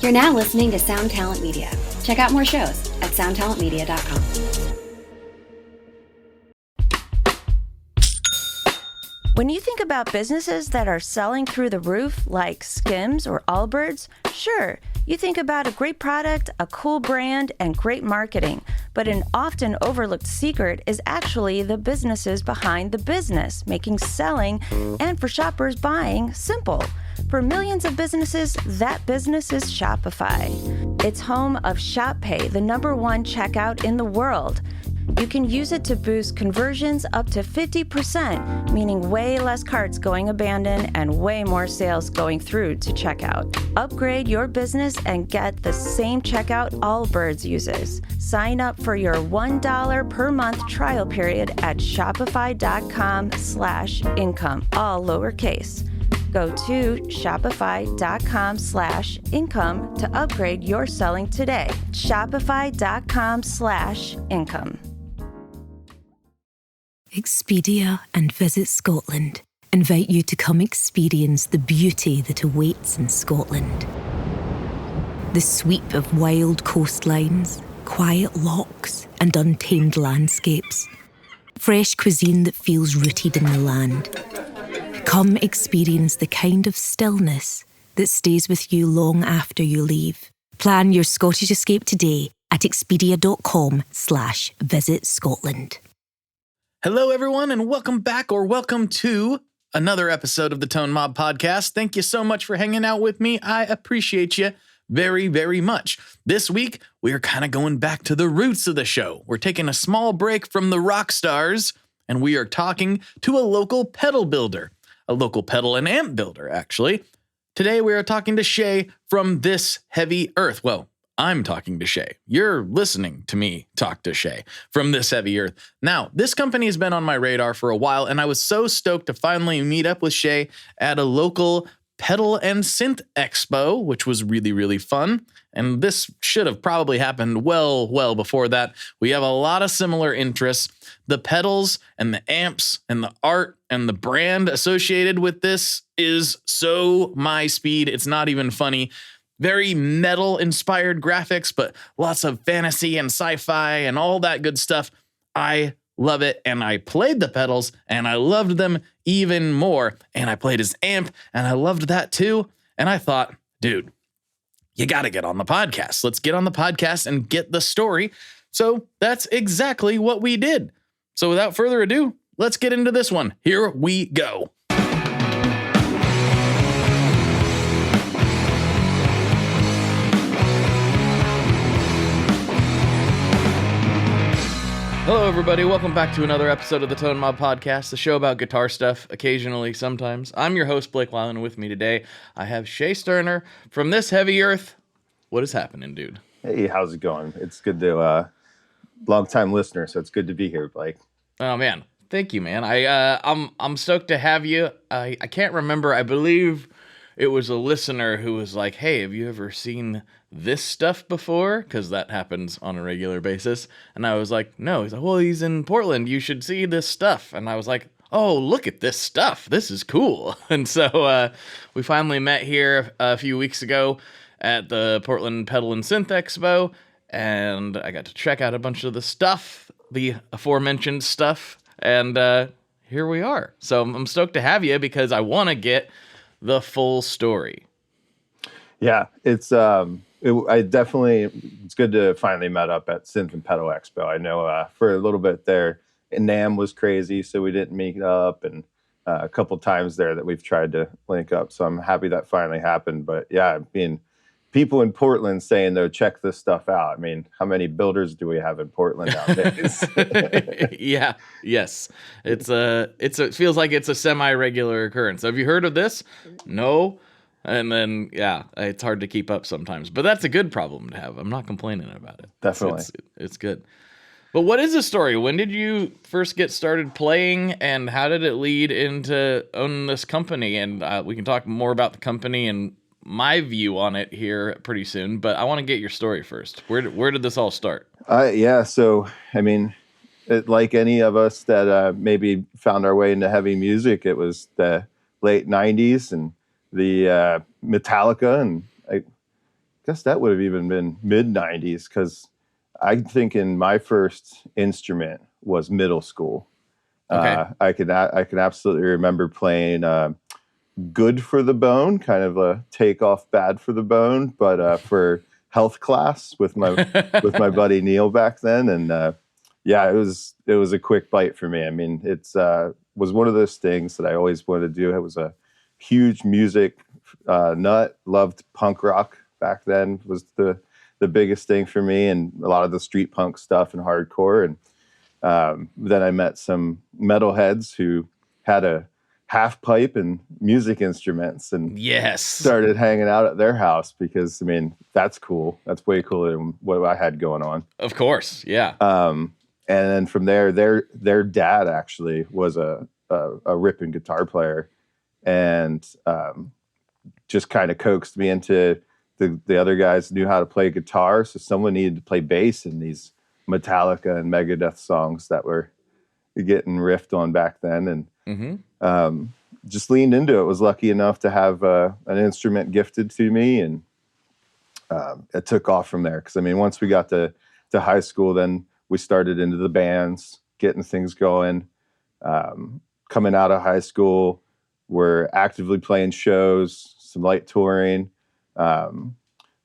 You're now listening to Sound Talent Media. Check out more shows at soundtalentmedia.com. When you think about businesses that are selling through the roof, like Skims or Allbirds, sure, you think about a great product, a cool brand, and great marketing. But an often overlooked secret is actually the businesses behind the business, making selling and for shoppers buying simple. For millions of businesses, that business is Shopify. It's home of ShopPay, the #1 checkout in the world. You can use it to boost conversions up to 50%, meaning way less carts going abandoned and way more sales going through to checkout. Upgrade your business and get the same checkout Allbirds uses. Sign up for your $1 per month trial period at shopify.com/income, all lowercase. Go to shopify.com/income to upgrade your selling today. Shopify.com/income. Expedia and Visit Scotland invite you to come experience the beauty that awaits in Scotland. The sweep of wild coastlines, quiet lochs, and untamed landscapes. Fresh cuisine that feels rooted in the land. Come experience the kind of stillness that stays with you long after you leave. Plan your Scottish escape today at expedia.com/Visit Scotland. Hello, everyone, and welcome back or welcome to another episode of the Tone Mob Podcast. Thank you so much for hanging out with me. I appreciate you very, very much. This week, we are kind of going back to the roots of the show. We're taking a small break from the rock stars, and we are talking to a local pedal builder, a local pedal and amp builder, actually. Today, we are talking to Shea from This Heavy Earth. Well, I'm talking to Shea. You're listening to me talk to Shea from This Heavy Earth. Now, this company has been on my radar for a while, and I was so stoked to finally meet up with Shea at a local pedal and synth expo, which was really, really fun. And this should have probably happened well before that. We have a lot of similar interests. The pedals and the amps and the art and the brand associated with this is so my speed. It's not even funny. Very metal-inspired graphics, but lots of fantasy and sci-fi and all that good stuff. I love it, and I played the pedals, and I loved them even more. And I played his amp, and I loved that too. And I thought, dude, you got to get on the podcast. Let's get on the podcast and get the story. So that's exactly what we did. So without further ado, let's get into this one. Here we go. Hello, everybody. Welcome back to another episode of the Tone Mob Podcast, the show about guitar stuff, occasionally, sometimes. I'm your host, Blake Weiland, and with me today, I have Shea Sterner from This Heavy Earth. What is happening, dude? Hey, how's it going? It's good to, long-time listener, so it's good to be here, Blake. Oh, man. Thank you, man. I'm stoked to have you. I can't remember. I believe it was a listener who was like, hey, have you ever seen this stuff before? Because that happens on a regular basis. And I was like, no. He's like, well, he's in Portland. You should see this stuff. And I was like, oh, look at this stuff. This is cool. And so we finally met here a few weeks ago at the Portland Pedal and Synth Expo. And I got to check out a bunch of the stuff, the aforementioned stuff. And here we are. So I'm stoked to have you because I want to get the full story. Yeah, it's good to finally met up at Synth and Pedal Expo. I know for a little bit there, NAMM was crazy, so we didn't meet up, and a couple times there that we've tried to link up. So I'm happy that finally happened. But yeah, I mean, people in Portland saying though, check this stuff out. I mean, how many builders do we have in Portland nowadays? Yeah, yes, it feels like it's a semi-regular occurrence. Have you heard of this? No. And then, yeah, it's hard to keep up sometimes. But that's a good problem to have. I'm not complaining about it. Definitely. It's good. But what is the story? When did you first get started playing, and how did it lead into owning this company? And we can talk more about the company and my view on it here pretty soon. But I want to get your story first. Where did this all start? Yeah, so, I mean, like any of us that maybe found our way into heavy music, it was the late 90s and the Metallica, and guess that would have even been mid-90s, because I'm thinking my first instrument was middle school. Okay. I can absolutely remember playing Good for the Bone, kind of a takeoff Bad for the Bone, but for health class with my buddy Neil back then. And yeah, it was a quick bite for me. I mean, it's was one of those things that I always wanted to do. I was a huge music nut, loved punk rock back then, was the biggest thing for me, and a lot of the street punk stuff and hardcore. And then I met some metalheads who had a half pipe and music instruments, and started hanging out at their house, because I mean, that's cool. That's way cooler than what I had going on. Of course. Yeah. And then from there, their dad actually was a ripping guitar player, and just kind of coaxed me into the other guys knew how to play guitar, so someone needed to play bass in these Metallica and Megadeth songs that were getting riffed on back then. And just leaned into it. Was lucky enough to have an instrument gifted to me, and it took off from there. Because I mean, once we got to high school, then we started into the bands, getting things going. Coming out of high school, we're actively playing shows, some light touring.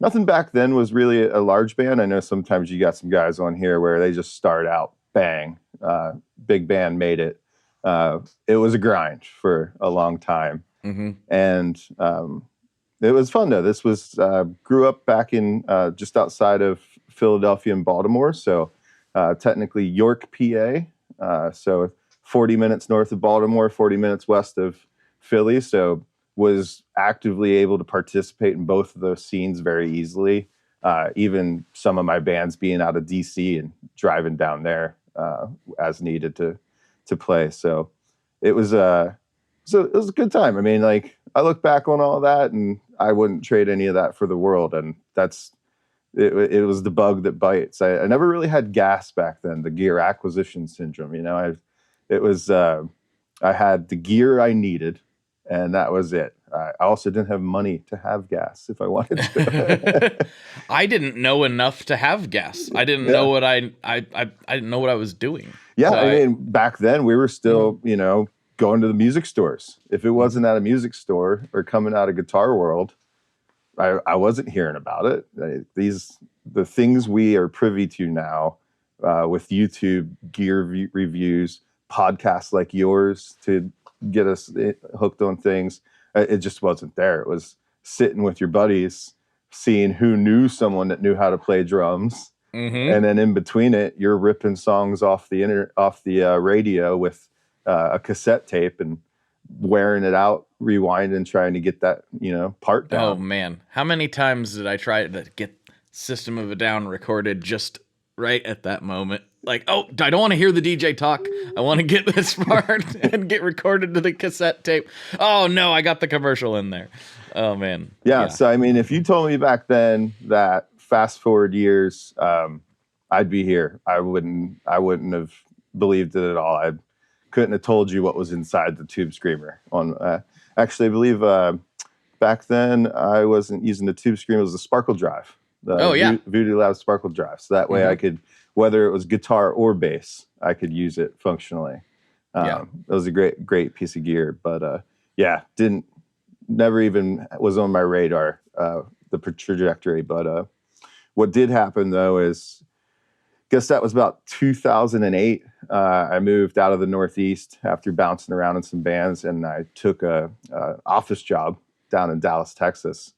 Nothing back then was really a large band. I know sometimes you got some guys on here where they just start out, bang, big band made it. It was a grind for a long time. And it was fun though. This was, grew up back in just outside of Philadelphia and Baltimore. So technically York, PA. So 40 minutes north of Baltimore, 40 minutes west of Philly. So was actively able to participate in both of those scenes very easily. Even some of my bands being out of DC and driving down there as needed to play. So it was a good time. I mean, like, I look back on all that and I wouldn't trade any of that for the world. And it was the bug that bites. I never really had gas back then, the gear acquisition syndrome. You know, I had the gear I needed, and that was it. I also didn't have money to have gas if I wanted to. I didn't know enough to have gas. I didn't know what I didn't know what I was doing. Yeah, So I mean, back then we were still, you know, going to the music stores. If it wasn't at a music store or coming out of Guitar World, I wasn't hearing about it. The things we are privy to now with YouTube gear reviews, podcasts like yours to get us hooked on things, it just wasn't there. It was sitting with your buddies, seeing who knew someone that knew how to play drums, and then in between it, you're ripping songs off the radio with a cassette tape and wearing it out, rewinding, trying to get that, you know, part down. Oh man, how many times did I try to get System of a Down recorded just right at that moment? Like, oh, I don't want to hear the DJ talk. I want to get this part and get recorded to the cassette tape. Oh no, I got the commercial in there. Oh man. Yeah. So I mean, if you told me back then that fast forward years, I'd be here. I wouldn't have believed it at all. I couldn't have told you what was inside the Tube Screamer. Actually, I believe back then I wasn't using the Tube Screamer. It was the Sparkle Drive. Voodoo Lab Sparkle Drive. So that way I could, whether it was guitar or bass, I could use it functionally. It was a great piece of gear. But never even was on my radar, the trajectory. But what did happen though is, guess that was about 2008. I moved out of the Northeast after bouncing around in some bands, and I took a office job down in Dallas, Texas.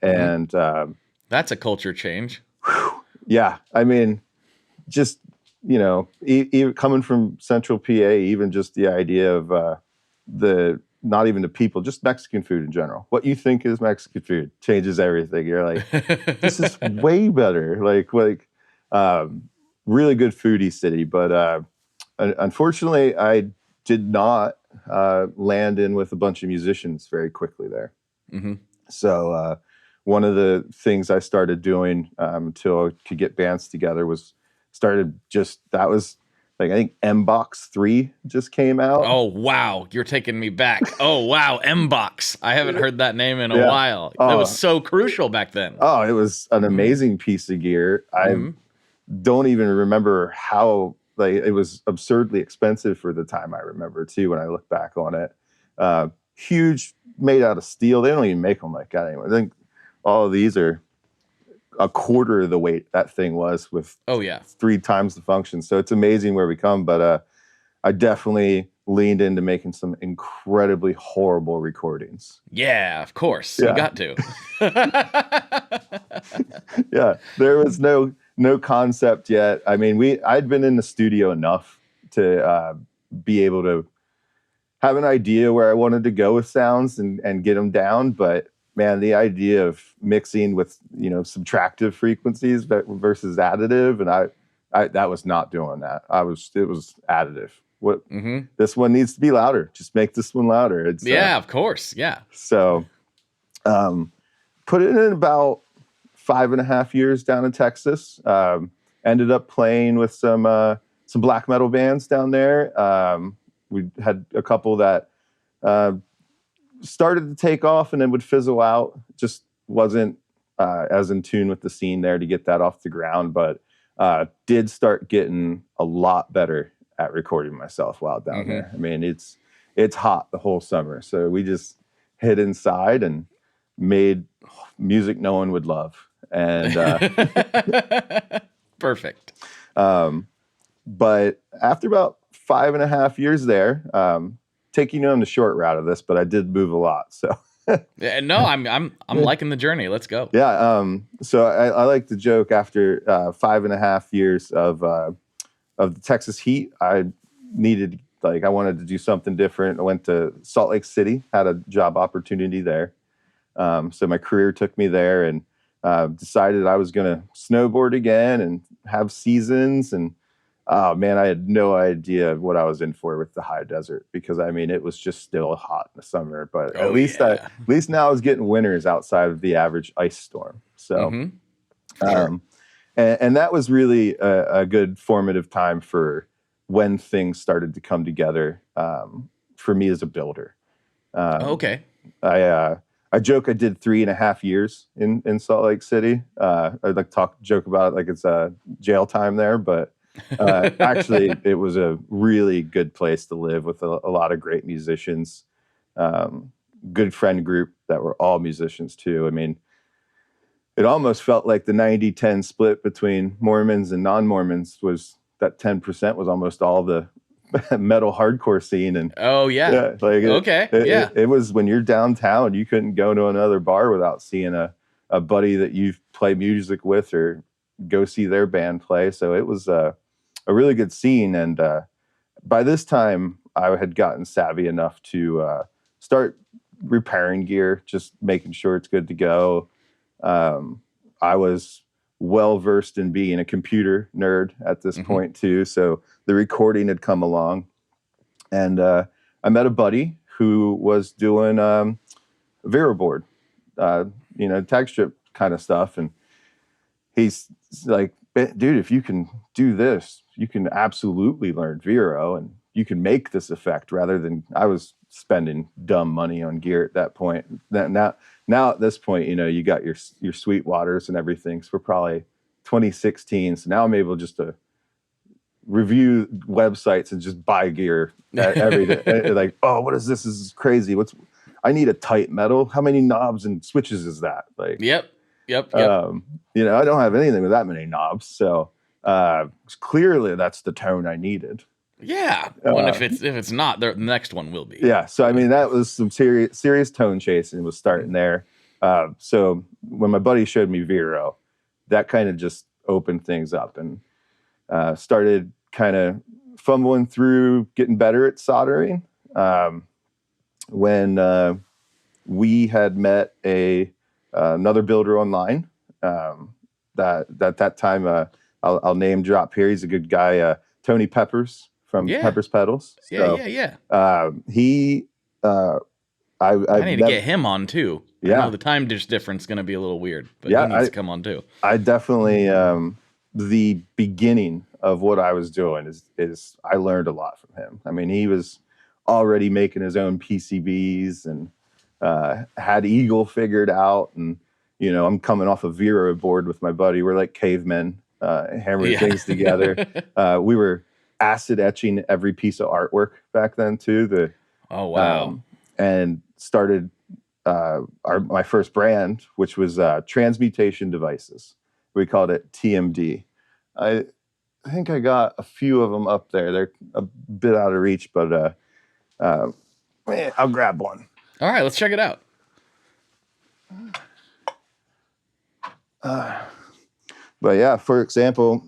And that's a culture change. Yeah, I mean, just, you know, even coming from Central PA, even just the idea of not even the people, just Mexican food in general. What you think is Mexican food changes everything. You're like, this is way better. Like really good foodie city. But unfortunately, I did not land in with a bunch of musicians very quickly there. So one of the things I started doing until I could get bands together was that was Like I think M-Box 3 just came out. Oh, wow. You're taking me back. Oh, wow. M-Box. I haven't heard that name in a Yeah. while. That was so crucial back then. Oh, it was an amazing piece of gear. I don't even remember how, like, it was absurdly expensive for the time I remember too, when I look back on it. Huge, made out of steel. They don't even make them like that anymore. I think all of these are a quarter of the weight that thing was with 3 times the function. So it's amazing where we come. But I definitely leaned into making some incredibly horrible recordings. Yeah, of course. You got to. Yeah, there was no concept yet. I mean, I'd been in the studio enough to be able to have an idea where I wanted to go with sounds and get them down. But man, the idea of mixing with, subtractive frequencies versus additive, and I that was not doing that. It was additive. This one needs to be louder. Just make this one louder. It's of course. Yeah. So put it in about 5.5 years down in Texas. Ended up playing with some black metal bands down there. We had a couple that started to take off and then would fizzle out. Just wasn't as in tune with the scene there to get that off the ground, but did start getting a lot better at recording myself while down there. I mean, it's hot the whole summer, so we just hid inside and made music no one would love. And perfect. But after about 5.5 years there, taking you on the short route of this, but I did move a lot. So yeah, no, I'm liking the journey. Let's go. Yeah. So I like to joke after 5.5 years of the Texas heat, I wanted to do something different. I went to Salt Lake City, had a job opportunity there. So my career took me there, and decided I was going to snowboard again and have seasons. And oh man, I had no idea what I was in for with the high desert, because I mean, it was just still hot in the summer, but at least now I was getting winters outside of the average ice storm. So, and that was really a good formative time for when things started to come together for me as a builder. I joke I did 3.5 years in Salt Lake City. I like joke about it like it's jail time there, but actually it was a really good place to live with a lot of great musicians, good friend group that were all musicians too. I mean, it almost felt like the 90-10 split between Mormons and non-Mormons was that 10% was almost all the metal hardcore scene. And it was when you're downtown, you couldn't go to another bar without seeing a buddy that you play music with or go see their band play. So it was a really good scene. And by this time I had gotten savvy enough to start repairing gear, just making sure it's good to go. I was well versed in being a computer nerd at this point too. So the recording had come along, and I met a buddy who was doing Vera board, tag strip kind of stuff. And he's like, dude, if you can do this, you can absolutely learn Vero and you can make this effect, rather than I was spending dumb money on gear at that point. Now at this point, you got your Sweet Waters and everything. So we're probably 2016. So now I'm able just to review websites and just buy gear every day. Like, oh, what is this? This is crazy. I need a tight metal. How many knobs and switches is that? Like, Yep. I don't have anything with that many knobs. So clearly that's the tone I needed. Yeah. Well, if it's not, the next one will be. Yeah. So I mean, that was some serious tone chasing was starting there. So when my buddy showed me Vero, that kind of just opened things up, and started kind of fumbling through getting better at soldering. When we had met another builder online, that time, I'll name drop here. He's a good guy, Tony Peppers from Peppers Pedals. So, he, I need to get him on too. Yeah. I know the time difference is going to be a little weird, but he needs to come on too. I definitely, the beginning of what I was doing is I learned a lot from him. I mean, he was already making his own PCBs and had Eagle figured out. And, you know, I'm coming off a Vero board with my buddy. We're like cavemen, hammering things together. We were acid etching every piece of artwork back then too. Oh, wow. And started my first brand, which was Transmutation Devices. We called it TMD. I think I got a few of them up there. They're a bit out of reach, but I'll grab one. All right, let's check it out. But yeah, for example,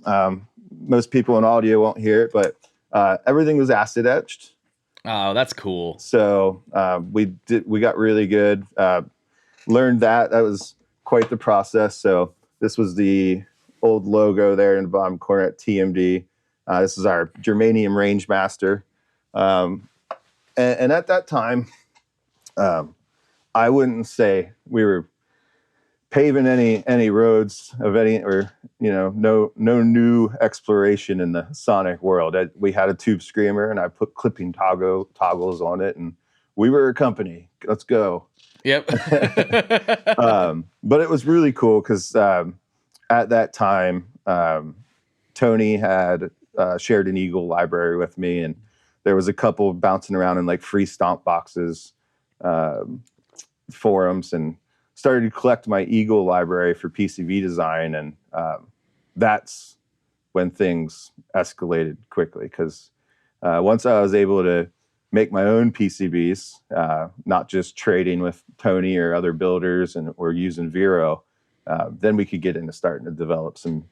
most people in audio won't hear it, but everything was acid etched. Oh, that's cool. So we got really good. Learned that was quite the process. So this was the old logo there in the bottom corner at TMD. This is our germanium range master. And at that time, I wouldn't say we were paving any roads of any, or, you know, no new exploration in the sonic world. We had a tube screamer and I put clipping toggles on it, and we were a company. Let's go. Yep. But it was really cool because at that time, Tony had shared an Eagle library with me, and there was a couple bouncing around in like free stomp boxes, forums, and started to collect my Eagle library for PCB design. And that's when things escalated quickly, because once I was able to make my own PCBs, not just trading with Tony or other builders or using Vero, then we could get into starting to develop some,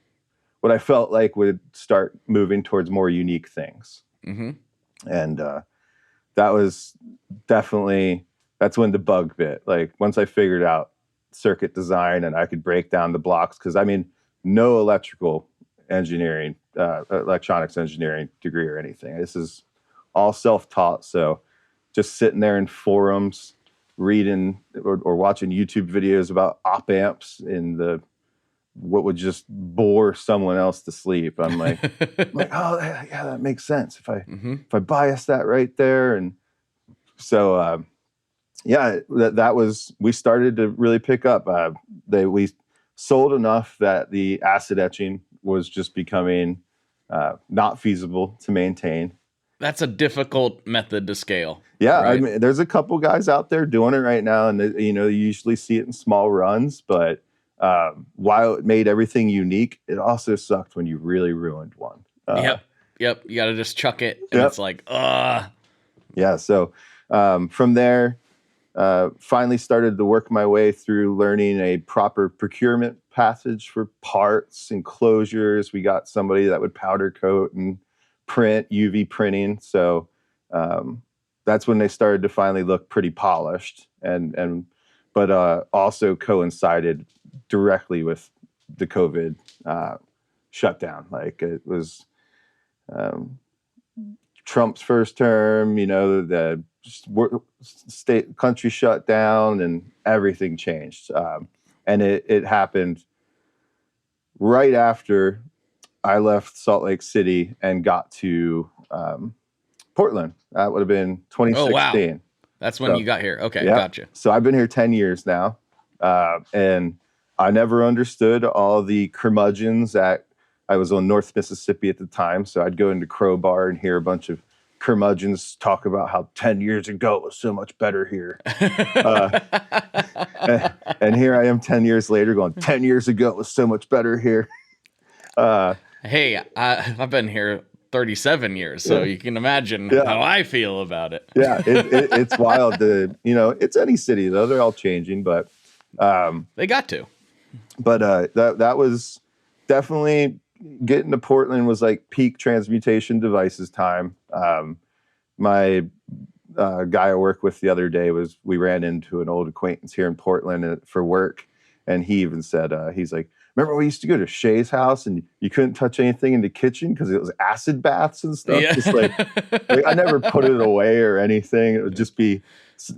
what I felt like would start moving towards more unique things. Mm-hmm. And that was definitely, that's when the bug bit. Like once I figured out circuit design and I could break down the blocks, because I mean, no electrical engineering, electronics engineering degree or anything. This is all self-taught. So just sitting there in forums, reading or watching YouTube videos about op amps in what would just bore someone else to sleep. I'm like, oh yeah, that makes sense if I bias that right there. And so yeah, that was, we started to really pick up. We sold enough that the acid etching was just becoming not feasible to maintain. That's a difficult method to scale. Yeah, right? I mean, there's a couple guys out there doing it right now, and you know, you usually see it in small runs. But while it made everything unique, it also sucked when you really ruined one. Yep. You got to just chuck it, and it's like, ugh. Yeah. So from there, finally started to work my way through learning a proper procurement passage for parts and closures. We got somebody that would powder coat and print, UV printing. So that's when they started to finally look pretty polished, but also coincided directly with the COVID shutdown. Like it was Trump's first term, you know, the country shut down and everything changed. And it happened right after I left Salt Lake City and got to Portland. That would have been 2016. Oh, wow. That's when you got here. Okay, yeah. Gotcha. So I've been here 10 years now. And I never understood all the curmudgeons I was on North Mississippi at the time. So I'd go into Crowbar and hear a bunch of curmudgeons talk about how 10 years ago it was so much better here. And here I am 10 years later going, 10 years ago it was so much better here. Hey, I've been here 37 years, so you can imagine how I feel about it. Yeah, it's wild. It's any city, though. They're all changing, but... they got to. But that was definitely... Getting to Portland was like peak Transmutation Devices time. My guy I work with the other day we ran into an old acquaintance here in Portland for work, and he even said, he's like, remember we used to go to Shea's house and you couldn't touch anything in the kitchen because it was acid baths and stuff? Yeah. Just like I never put it away or anything. It would just be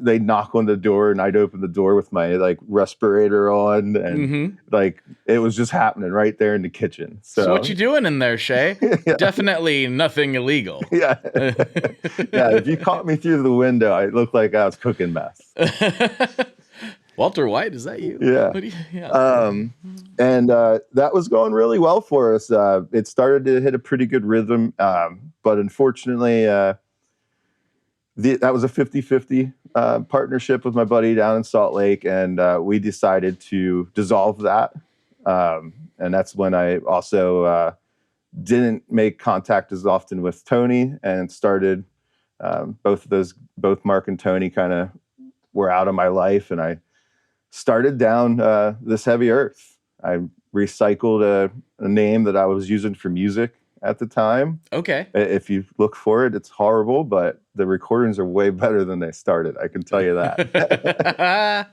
they'd knock on the door and I'd open the door with my like respirator on, and like it was just happening right there in the kitchen. So what you doing in there, Shea? Yeah. Definitely nothing illegal. Yeah. Yeah. If you caught me through the window, I looked like I was cooking meth. Walter White, is that you? Yeah. And that was going really well for us. It started to hit a pretty good rhythm. But unfortunately, that was a 50-50 partnership with my buddy down in Salt Lake. And we decided to dissolve that. And that's when I also didn't make contact as often with Tony, and started both Mark and Tony kind of were out of my life. And I started down This Heavy Earth. I recycled a name that I was using for music at the time. Okay. If you look for it, it's horrible, but the recordings are way better than they started. I can tell you that.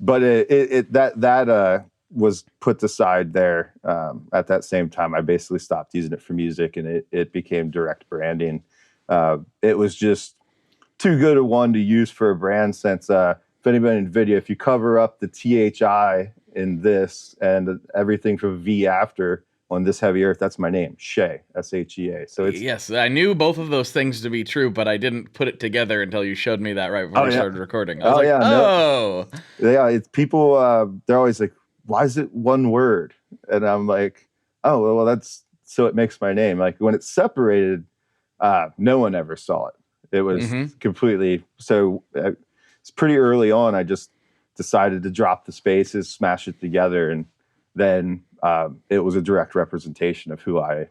But that was put aside there. At that same time, I basically stopped using it for music, and it became direct branding. It was just too good a one to use for a brand, since if anybody in video, if you cover up the THI in this and everything from V after on This Heavy Earth, that's my name, Shea, S-H-E-A. So it's yes, I knew both of those things to be true, but I didn't put it together until you showed me that right before we started recording. I was yeah, it's people. They're always like, "Why is it one word?" And I'm like, "Oh, well, that's so it makes my name." Like when it's separated, no one ever saw it. It was completely so. It's pretty early on. I just decided to drop the spaces, smash it together, and then it was a direct representation of who I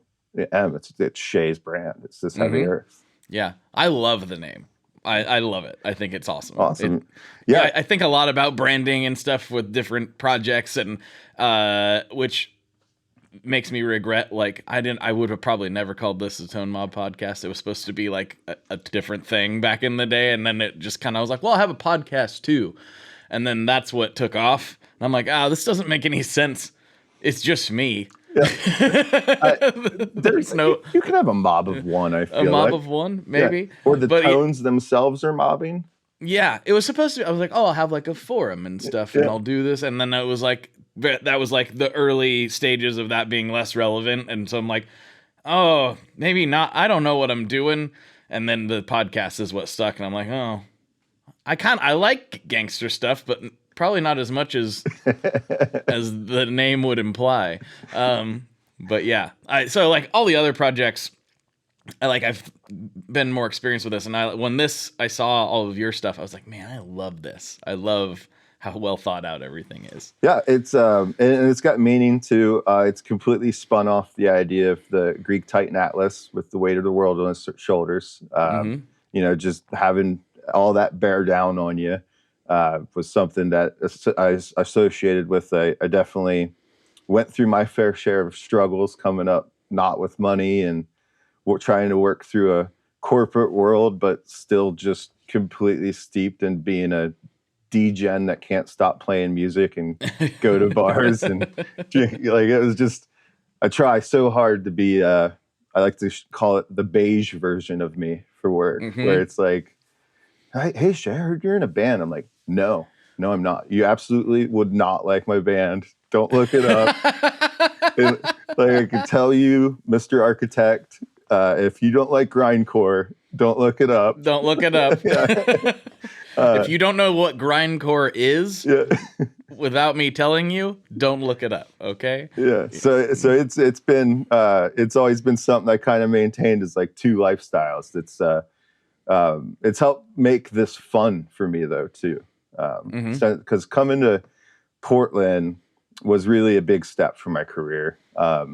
am. It's Shea's brand. It's This Heavy Earth. Yeah, I love the name. I love it. I think it's awesome. Awesome. I think a lot about branding and stuff with different projects, and which makes me regret, like, I would have probably never called this a Tone Mob podcast. It was supposed to be like a different thing back in the day, and then it just kind of was like, well, I'll have a podcast too. And then that's what took off. And I'm like, this doesn't make any sense. It's just me. Yeah. There's no... You can have a mob of one, I feel like. A mob of one, maybe. Yeah. Or the tones themselves are mobbing. Yeah, it was supposed to... I was like, I'll have like a forum and stuff, and I'll do this. And then it was like... That was like the early stages of that being less relevant. And so I'm like, oh, maybe not. I don't know what I'm doing. And then the podcast is what stuck. And I'm like, oh, I like gangster stuff, but probably not as much as the name would imply. But yeah, so like all the other projects, I've been more experienced with this. And I saw all of your stuff, I was like, man, I love this. I love how well thought out everything is. Yeah, it's and it's got meaning too. It's completely spun off the idea of the Greek Titan Atlas with the weight of the world on his shoulders. You know, just having all that bear down on you was something that I associated with. I definitely went through my fair share of struggles coming up, not with money, and trying to work through a corporate world, but still just completely steeped in being a D-gen that can't stop playing music and go to bars and drink. Like, it was just, I try so hard to be, I like to call it the beige version of me for work, where it's like, hey, Shea, I heard you're in a band. I'm like, no, I'm not. You absolutely would not like my band. Don't look it up. Like, I can tell you, Mr. Architect, if you don't like grindcore, don't look it up. Don't look it up. If you don't know what grindcore is, without me telling you, don't look it up. Okay. Yeah. So it's been it's always been something I kind of maintained as like two lifestyles. It's helped make this fun for me though too. Because coming to Portland was really a big step for my career. A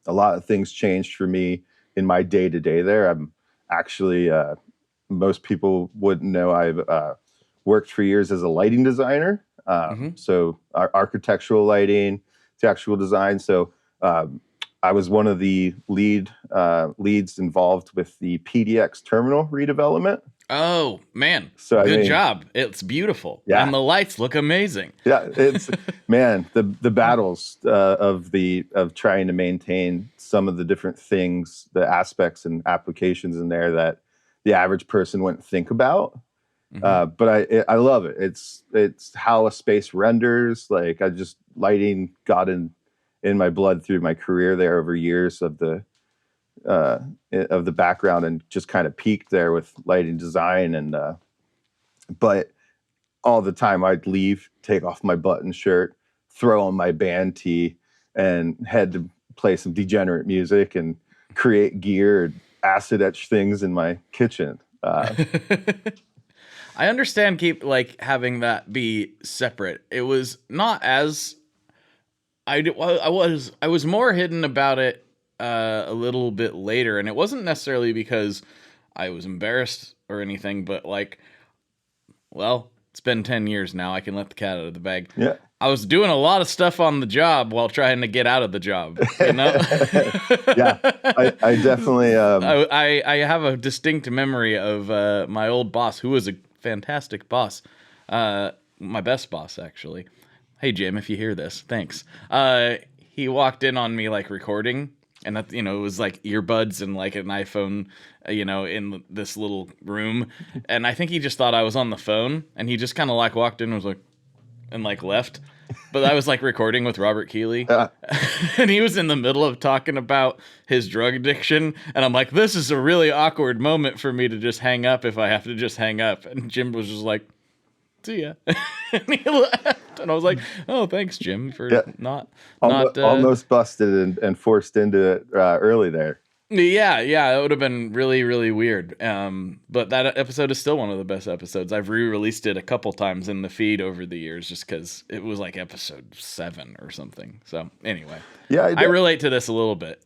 lot of things changed for me in my day to day there. I'm actually. Most people wouldn't know I've worked for years as a lighting designer. So architectural lighting, textual design. So I was one of the leads involved with the PDX terminal redevelopment. Oh man! So good job. It's beautiful. Yeah, and the lights look amazing. Yeah, it's man, the battles of trying to maintain some of the different things, the aspects and applications in there that the average person wouldn't think about. But I love it. It's how a space renders. Like, I just, lighting got in my blood through my career there over years of the background, and just kind of peaked there with lighting design. And but all the time I'd leave, take off my button shirt, throw on my band tee, and head to play some degenerate music and create gear and acid etch things in my kitchen. I understand having that be separate. It was not as I was more hidden about it a little bit later, and it wasn't necessarily because I was embarrassed or anything, but it's been 10 years now. I can let the cat out of the bag. Yeah. I was doing a lot of stuff on the job while trying to get out of the job, you know? Yeah, I definitely... I have a distinct memory of my old boss, who was a fantastic boss. My best boss, actually. Hey, Jim, if you hear this, thanks. He walked in on me, recording, and that, it was earbuds and an iPhone, in this little room. And I think he just thought I was on the phone, and he just kind of walked in and was and left. But I was recording with Robert Keeley, and he was in the middle of talking about his drug addiction, and I'm like, this is a really awkward moment for me to just hang up if I have to just hang up. And Jim was just like, see ya. And he left, and I was like, oh, thanks, Jim, for almost busted and forced into it early there. Yeah, it would have been really, really weird. But that episode is still one of the best episodes. I've re-released it a couple times in the feed over the years, just because it was episode 7 or something. So anyway, yeah, I relate to this a little bit.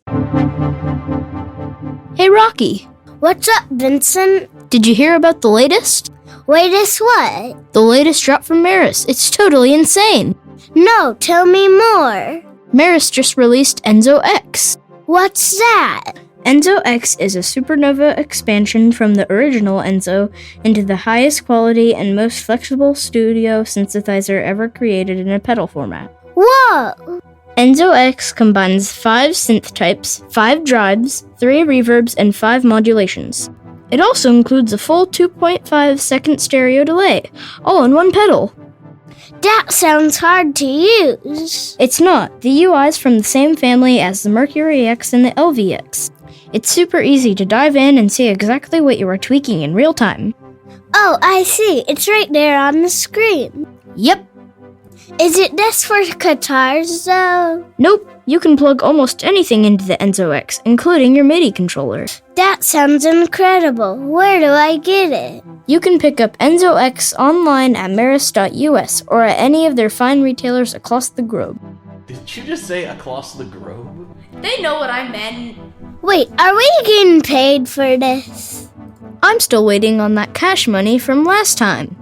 Hey, Rocky. What's up, Vincent? Did you hear about the latest? Latest what? The latest drop from Maris. It's totally insane. No, tell me more. Maris just released Enzo X. What's that? Enzo X is a supernova expansion from the original Enzo into the highest quality and most flexible studio synthesizer ever created in a pedal format. Whoa! Enzo X combines 5 synth types, 5 drives, 3 reverbs, and 5 modulations. It also includes a full 2.5 second stereo delay, all in one pedal. That sounds hard to use. It's not. The UI is from the same family as the Mercury X and the LVX. It's super easy to dive in and see exactly what you are tweaking in real time. Oh, I see. It's right there on the screen. Yep. Is it just for guitars, though? Nope. You can plug almost anything into the Enzo X, including your MIDI controller. That sounds incredible. Where do I get it? You can pick up Enzo X online at maris.us or at any of their fine retailers across the globe. Did you just say across the globe? They know what I meant. Wait, are we getting paid for this? I'm still waiting on that cash money from last time.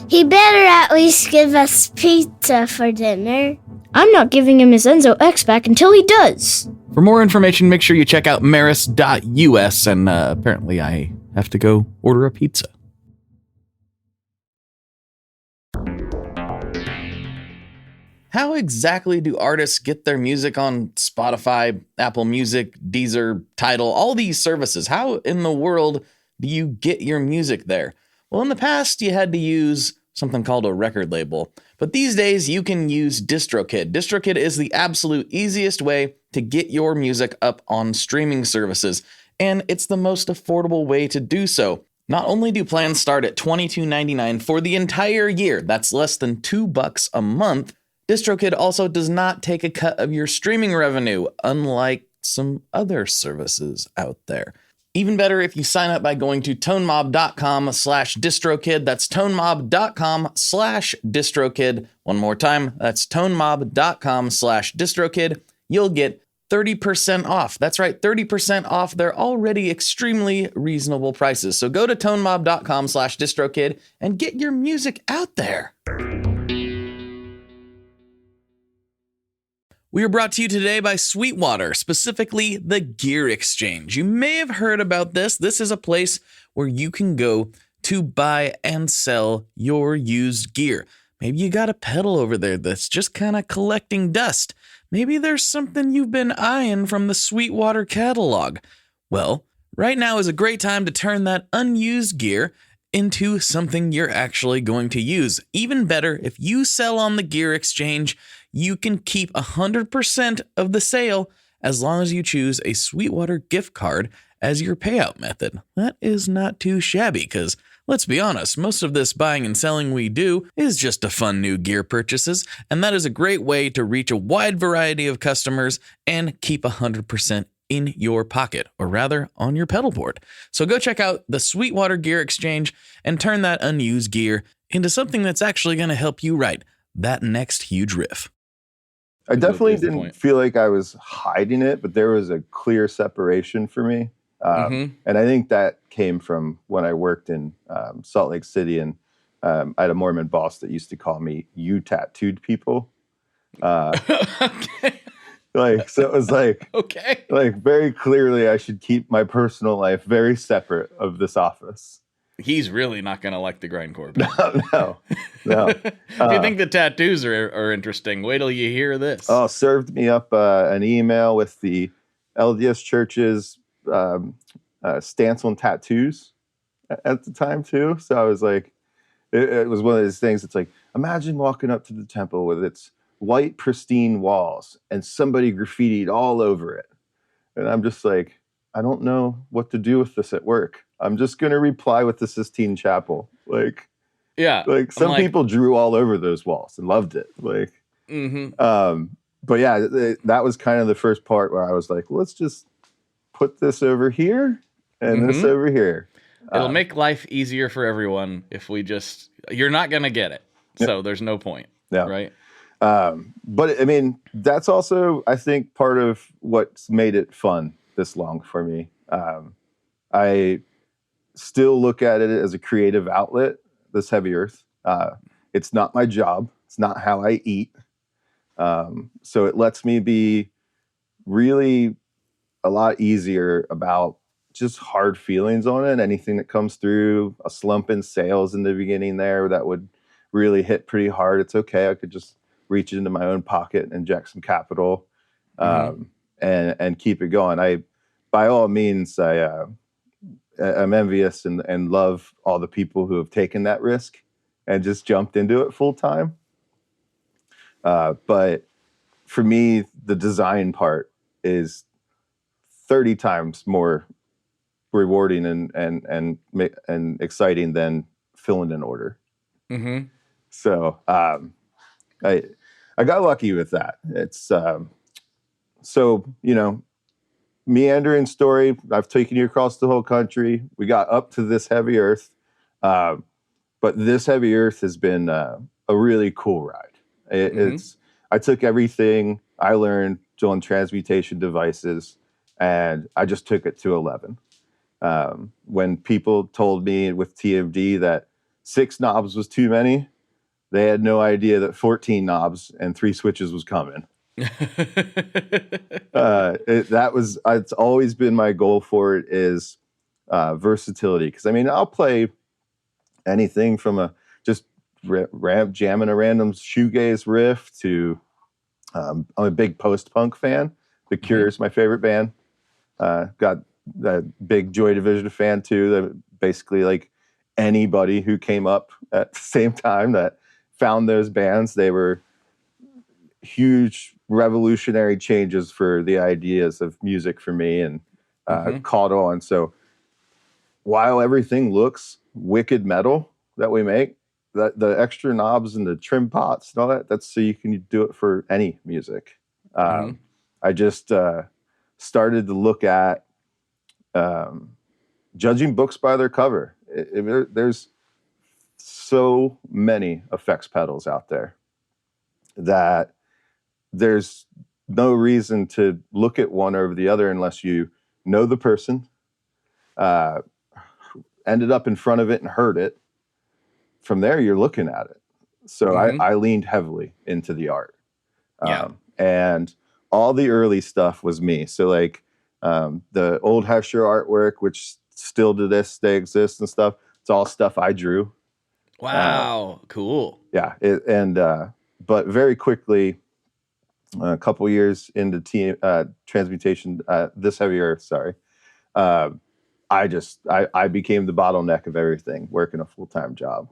He better at least give us pizza for dinner. I'm not giving him his Enzo X back until he does. For more information, make sure you check out maris.us, and apparently I have to go order a pizza. How exactly do artists get their music on Spotify, Apple Music, Deezer, Tidal, all these services? How in the world do you get your music there? Well, in the past, you had to use something called a record label. But these days, you can use DistroKid. DistroKid is the absolute easiest way to get your music up on streaming services, and it's the most affordable way to do so. Not only do plans start at $22.99 for the entire year, that's less than $2 a month, DistroKid also does not take a cut of your streaming revenue, unlike some other services out there. Even better if you sign up by going to tonemob.com/distrokid. That's tonemob.com/distrokid. One more time, that's tonemob.com/distrokid. You'll get 30% off. That's right, 30% off their already extremely reasonable prices. So go to tonemob.com/distrokid and get your music out there. We are brought to you today by Sweetwater, specifically the Gear Exchange. You may have heard about this. This is a place where you can go to buy and sell your used gear. Maybe you got a pedal over there that's just kind of collecting dust. Maybe there's something you've been eyeing from the Sweetwater catalog. Well, Right now is a great time to turn that unused gear into something you're actually going to use. Even better, if you sell on the gear exchange, you can keep 100% of the sale as long as you choose a Sweetwater gift card as your payout method. That is not too shabby because, let's be honest, most of this buying and selling we do is just to fund new gear purchases, and that is a great way to reach a wide variety of customers and keep 100% in your pocket, or rather on your pedal board. So go check out the Sweetwater Gear Exchange and turn that unused gear into something that's actually going to help you write that next huge riff. I definitely didn't feel like I was hiding it, but there was a clear separation for me. And I think that came from when I worked in Salt Lake City, and I had a Mormon boss that used to call me "you tattooed people." Okay. So it was like, okay, like very clearly I should keep my personal life very separate of this office. He's really not going to like the grindcore. No. If you think the tattoos are interesting, wait till you hear this. Oh, served me up an email with the LDS Church's stance on tattoos at the time too. So I was like, it was one of those things. It's like, imagine walking up to the temple with its white pristine walls and somebody graffitied all over it. And I'm just like, I don't know what to do with this at work. I'm just going to reply with the Sistine Chapel. Like some people drew all over those walls and loved it. But yeah, that was kind of the first part where I was like, let's just put this over here and this over here. It'll make life easier for everyone if we just, you're not going to get it. So there's no point. Yeah. Right. But I mean, that's also, I think, part of what's made it fun this long for me. I still look at it as a creative outlet, this Heavy Earth. It's not my job. It's not how I eat. So it lets me be really a lot easier about just hard feelings on it. Anything that comes through, a slump in sales in the beginning there that would really hit pretty hard. It's okay. I could just reach into my own pocket and inject some capital and keep it going. By all means, I'm envious and love all the people who have taken that risk and just jumped into it full time. But for me, the design part is 30 times more rewarding and exciting than filling an order. So I got lucky with that. It's so, meandering story. I've taken you across the whole country. We got up to this Heavy Earth, but this Heavy Earth has been a really cool ride. It's I took everything I learned on transmutation devices, and I just took it to 11. When people told me with TMD that 6 knobs was too many, they had no idea that 14 knobs and 3 switches was coming. It's always been my goal for it is versatility. Because I mean, I'll play anything from just jamming a random shoegaze riff to I'm a big post-punk fan. The Cure is my favorite band. Got that big Joy Division fan too. That basically like anybody who came up at the same time that found those bands, they were huge revolutionary changes for the ideas of music for me and caught on. So while everything looks wicked metal that we make, the extra knobs and the trim pots and all that's so you can do it for any music. I just started to look at judging books by their cover. There's so many effects pedals out there that there's no reason to look at one over the other unless you know the person, ended up in front of it and heard it. From there, you're looking at it. So I leaned heavily into the art. And all the early stuff was me. So like the old Hesher artwork, which still to this day exists and stuff, it's all stuff I drew. Wow, cool. Yeah. But very quickly, a couple years into transmutation, this Heavy Earth, I became the bottleneck of everything, working a full-time job.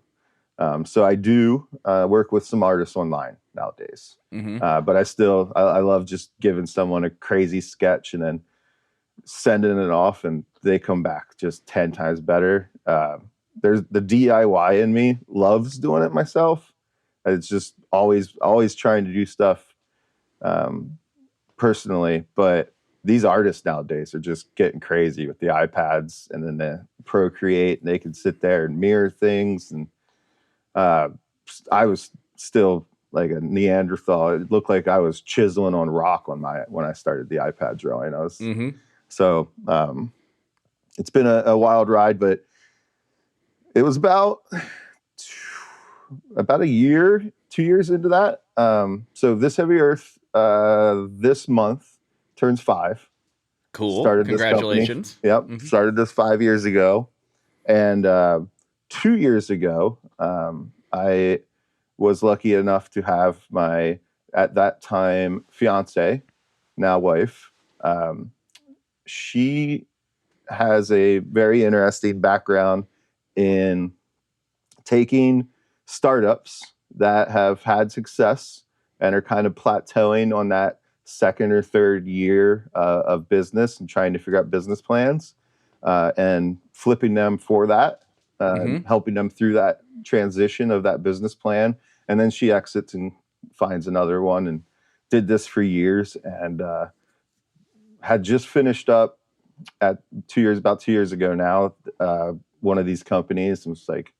So I do work with some artists online nowadays. But I love just giving someone a crazy sketch and then sending it off and they come back just 10 times better. There's the DIY in me loves doing it myself. It's just always trying to do stuff personally, but these artists nowadays are just getting crazy with the iPads and then the Procreate, and they can sit there and mirror things. And I was still like a Neanderthal. It looked like I was chiseling on rock when I started the iPad drawing. So it's been a wild ride, but it was about a year, 2 years into that. So This Heavy Earth this month turns 5. Cool. Started Congratulations. This company. Yep. Started this 5 years ago. And 2 years ago, I was lucky enough to have my, at that time, fiance, now wife. She has a very interesting background in taking startups that have had success and are kind of plateauing on that second or third year of business and trying to figure out business plans and flipping them for that, helping them through that transition of that business plan. And then she exits and finds another one, and did this for years, and had just finished up at about 2 years ago now, one of these companies, and was like,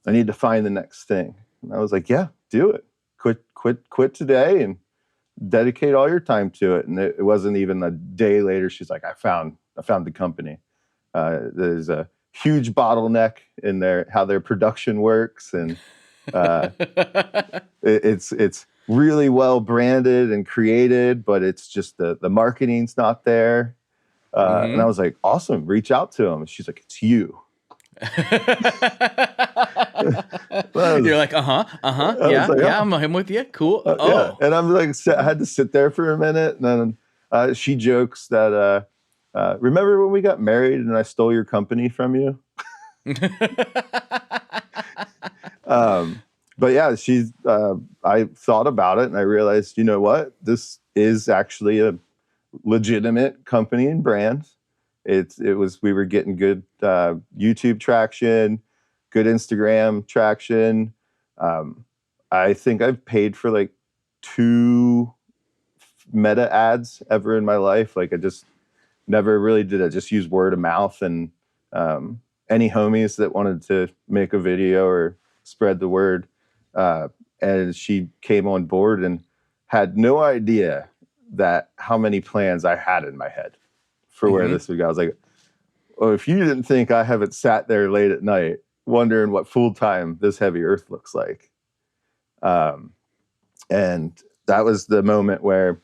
I need to find the next thing. And I was like, yeah, do it. Quit today and dedicate all your time to it. And it wasn't even a day later, she's like, I found the company. There's a huge bottleneck in how their production works, and it's really well branded and created, but it's just the marketing's not there. And I was like, awesome, reach out to him. And she's like, it's you. You're like, yeah, I'm with you. Cool. Yeah. And I'm like, I had to sit there for a minute, and then she jokes that, remember when we got married and I stole your company from you? But yeah, I thought about it and I realized, you know what? This is actually a legitimate company and brand. We were getting good YouTube traction, good Instagram traction. I think I've paid for like 2 meta ads ever in my life. Like I just never really did it. Just use word of mouth, and any homies that wanted to make a video or spread the word. And she came on board and had no idea how many plans I had in my head for where this would go. I was like, well, if you didn't think I haven't sat there late at night wondering what full-time This Heavy Earth looks like. And that was the moment where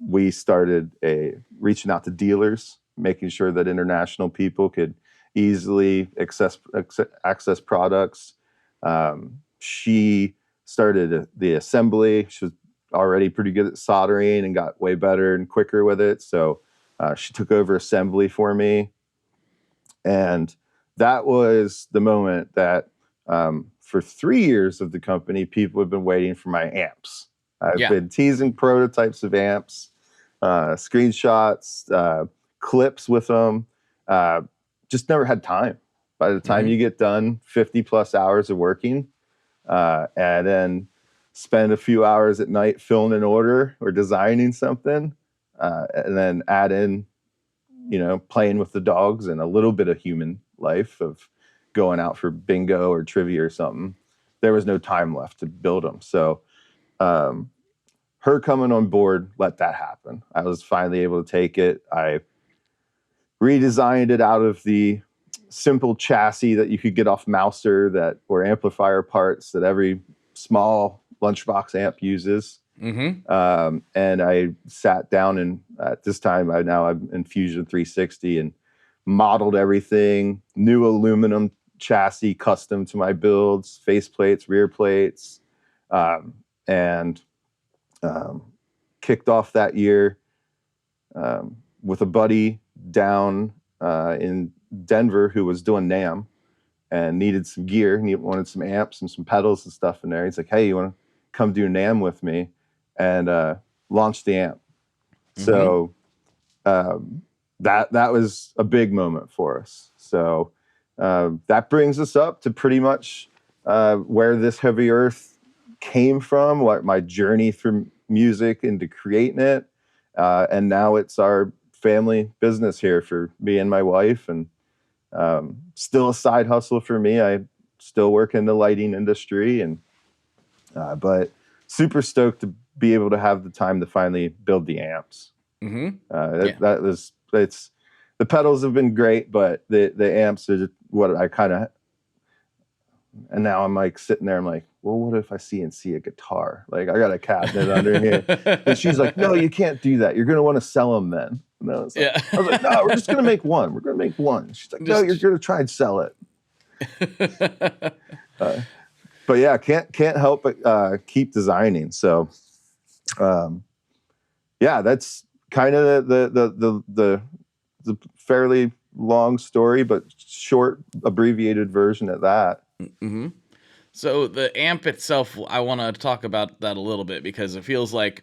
we started reaching out to dealers, making sure that international people could easily access products. She started the assembly. She was already pretty good at soldering and got way better and quicker with it. So she took over assembly for me. And that was the moment that for 3 years of the company, people have been waiting for my amps. I've been teasing prototypes of amps, screenshots, clips with them. Just never had time. By the time you get done, 50 plus hours of working, and then spend a few hours at night filling an order or designing something, and then add in, playing with the dogs and a little bit of human life of going out for bingo or trivia or something. There was no time left to build them. So her coming on board let that happen. I was finally able to take it. I redesigned it out of the simple chassis that you could get off Mouser that were amplifier parts that every small lunchbox amp uses. And I sat down and at this time I'm in Fusion 360 and modeled everything, new aluminum chassis custom to my builds, face plates, rear plates, and kicked off that year with a buddy down in Denver who was doing NAMM and needed some gear. He wanted some amps and some pedals and stuff in there. He's like, hey, you want to come do NAMM with me? And launched the amp. So that was a big moment for us. So that brings us up to pretty much where This Heavy Earth came from, what my journey through music into creating it. And now it's our family business here for me and my wife, and still a side hustle for me. I still work in the lighting industry, and but super stoked to be able to have the time to finally build the amps. It's the pedals have been great, but the amps are just what I kind of. And now I'm like sitting there, I'm like, well, what if I see a guitar? Like, I got a cabinet under here. And she's like, no, you can't do that. You're going to want to sell them then. And I was like, no, we're just going to make one. We're going to make one. She's like, no, you're going to try and sell it. But yeah, can't help but keep designing. So, yeah, that's kind of the fairly long story, but short, abbreviated version of that. Mm-hmm. So the amp itself, I want to talk about that a little bit because it feels like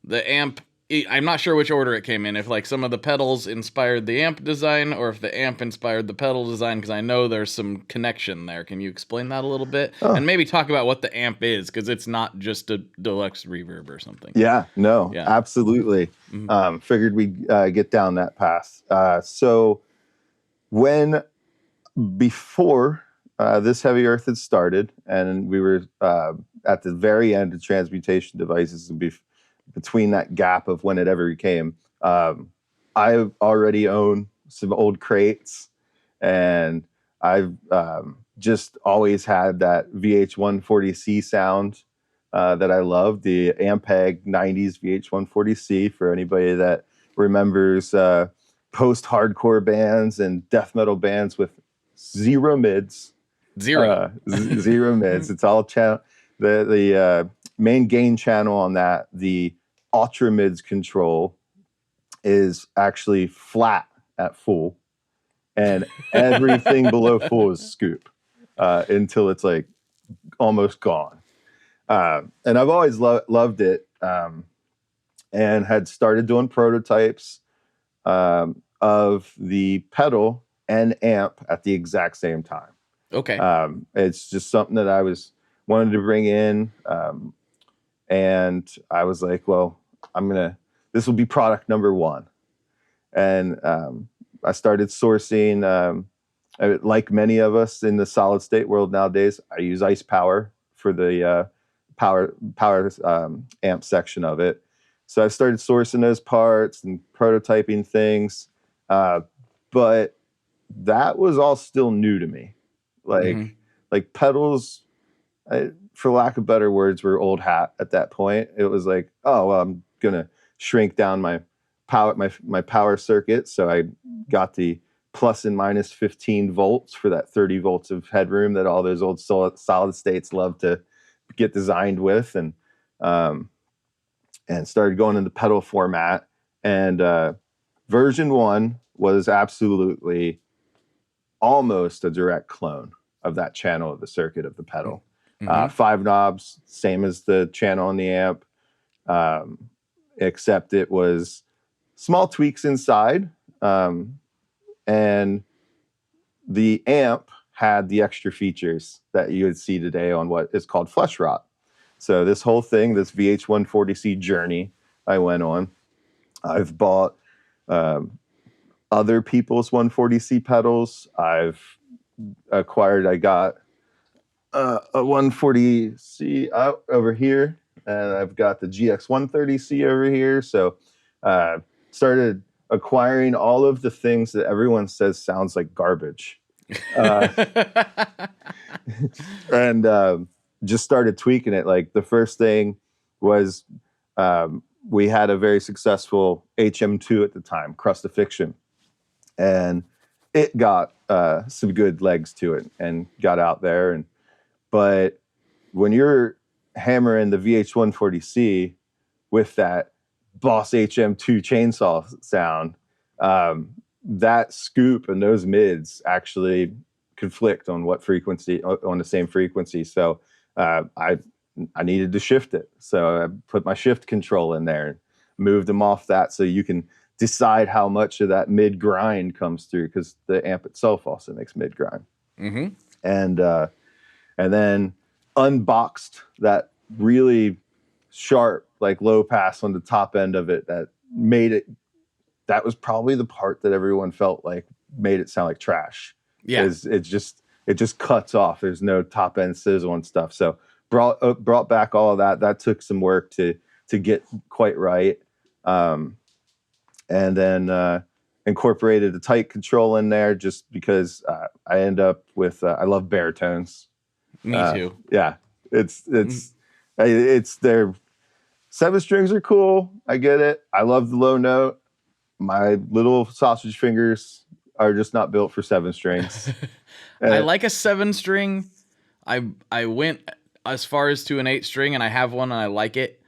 the amp, I'm not sure which order it came in, if like some of the pedals inspired the amp design or if the amp inspired the pedal design, because I know there's some connection there. Can you explain that a little bit? And maybe talk about what the amp is, because it's not just a deluxe reverb or something. Yeah, no, absolutely. Mm-hmm. Figured we'd get down that path. So before This Heavy Earth had started, and we were at the very end of transmutation devices, and between that gap of when it ever became, I already own some old crates, and I've just always had that VH140C sound that I love, the Ampeg 90s VH140C, for anybody that remembers post-hardcore bands and death metal bands with zero mids. Zero mids. It's all channel. The main gain channel on that, the ultra mids control, is actually flat at full, and everything below full is scoop until it's like almost gone. And I've always loved it, and had started doing prototypes of the pedal and amp at the exact same time. Okay. It's just something that I wanted to bring in. And I was like, well, this will be product number one. And I started sourcing, like many of us in the solid state world nowadays, I use ice power for the power amp section of it. So I started sourcing those parts and prototyping things. But that was all still new to me. Like pedals, for lack of better words, were old hat at that point. It was like, oh, well, I'm gonna shrink down my power circuit. So I got the plus and minus 15 volts for that 30 volts of headroom that all those old solid states love to get designed with, and started going into pedal format. And version 1 was absolutely almost a direct clone of that channel of the circuit of the pedal. 5 knobs, same as the channel on the amp, except it was small tweaks inside. And the amp had the extra features that you would see today on what is called FleshRot. So this whole thing, this VH140C journey I went on, I've bought other people's 140C pedals. I got a 140C out over here, and I've got the GX130C over here. So started acquiring all of the things that everyone says sounds like garbage. And just started tweaking it. Like the first thing was we had a very successful HM2 at the time, Crucifixion. And it got some good legs to it and got out there. But when you're hammering the VH140C with that Boss HM2 chainsaw sound, that scoop and those mids actually conflict on what frequency, on the same frequency. So I needed to shift it. So I put my shift control in there and moved them off that, so you can decide how much of that mid grind comes through, because the amp itself also makes mid grind. And then unboxed that really sharp, like low pass on the top end of it that made it. That was probably the part that everyone felt like made it sound like trash. Yeah, it just cuts off. There's no top end sizzle and stuff. So brought back all of that. That took some work to get quite right. And then incorporated a tight control in there, just because I end up with I love baritones. me too. Yeah, it's their 7 strings are cool. I get it. I love the low note. My little sausage fingers are just not built for 7 strings. I like a 7 string. I went as far as to an 8 string, and I have one and I like it.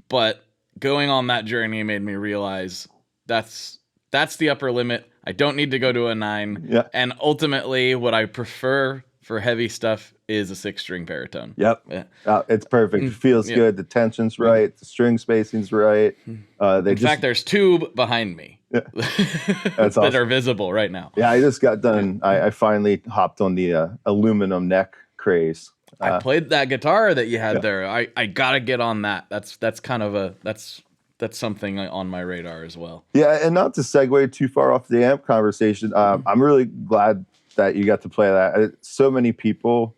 But going on that journey made me realize that's the upper limit. I don't need to go to a 9. Yeah. And ultimately, what I prefer for heavy stuff is a 6-string baritone. Yep. Yeah. It's perfect. It feels good. The tension's right. The string spacing's right. In fact, there's 2 behind me That's that awesome. are visible right now. Yeah, I just got done. I finally hopped on the aluminum neck craze. I played that guitar that you had there. I gotta get on that. That's kind of that's something on my radar as well. Yeah, and not to segue too far off the amp conversation, I'm really glad that you got to play that. So many people,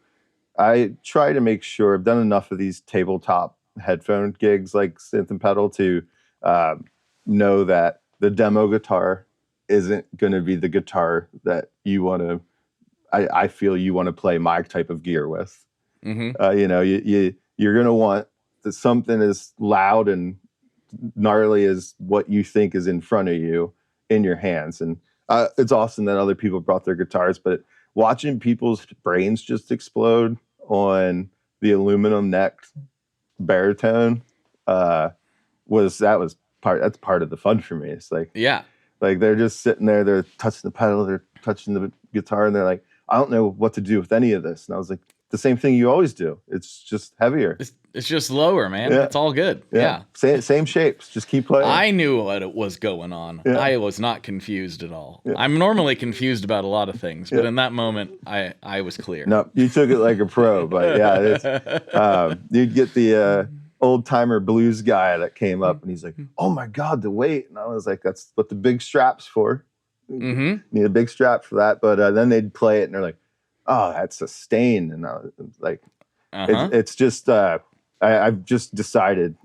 I try to make sure, I've done enough of these tabletop headphone gigs like Synth and Pedal to know that the demo guitar isn't going to be the guitar that you want to, I feel you want to play my type of gear with. You know, you're going to want something as loud and gnarly as what you think is in front of you in your hands. And it's awesome that other people brought their guitars, but watching people's brains just explode on the aluminum neck baritone was part of the fun for me. It's like, like they're just sitting there, they're touching the pedal, they're touching the guitar, and they're like, I don't know what to do with any of this. And I was like, the same thing you always do. It's just heavier. It's just lower, man. Yeah. It's all good. Yeah. Same shapes. Just keep playing. I knew what was going on. Yeah. I was not confused at all. Yeah. I'm normally confused about a lot of things, but in that moment, I was clear. No, you took it like a pro. But yeah, it's, you'd get the old timer blues guy that came up and he's like, "Oh my God, the weight!" And I was like, "That's what the big strap's for. Need a big strap for that." But then they'd play it and they're like, "Oh, that's a stain." And I was like, it's just I've just decided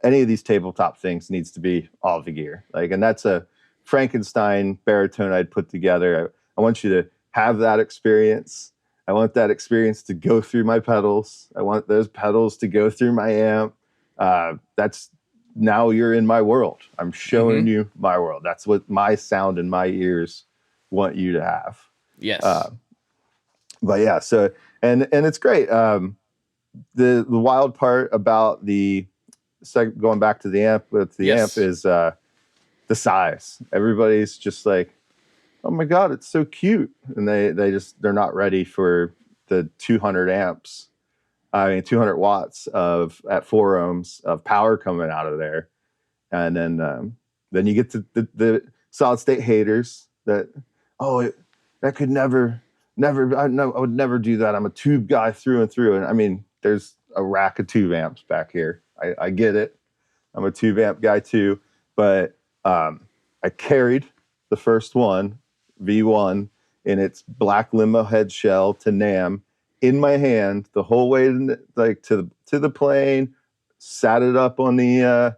any of these tabletop things needs to be all the gear. Like, and that's a Frankenstein baritone I'd put together. I want you to have that experience. I want that experience to go through my pedals. I want those pedals to go through my amp. That's now you're in my world. I'm showing you my world. That's what my sound and my ears want you to have. Yes. But yeah, so and it's great. The wild part about going back to the amp with the amp is the size. Everybody's just like, "Oh my God, it's so cute," and they're not ready for the 200 amps. I mean, 200 watts at 4 ohms of power coming out of there, and then you get to the solid state haters that that could never. I would never do that. I'm a tube guy through and through. And I mean, there's a rack of tube amps back here. I get it. I'm a tube amp guy too. But I carried the first one, V1, in its black limo head shell to NAMM in my hand the whole way to the plane, sat it up on the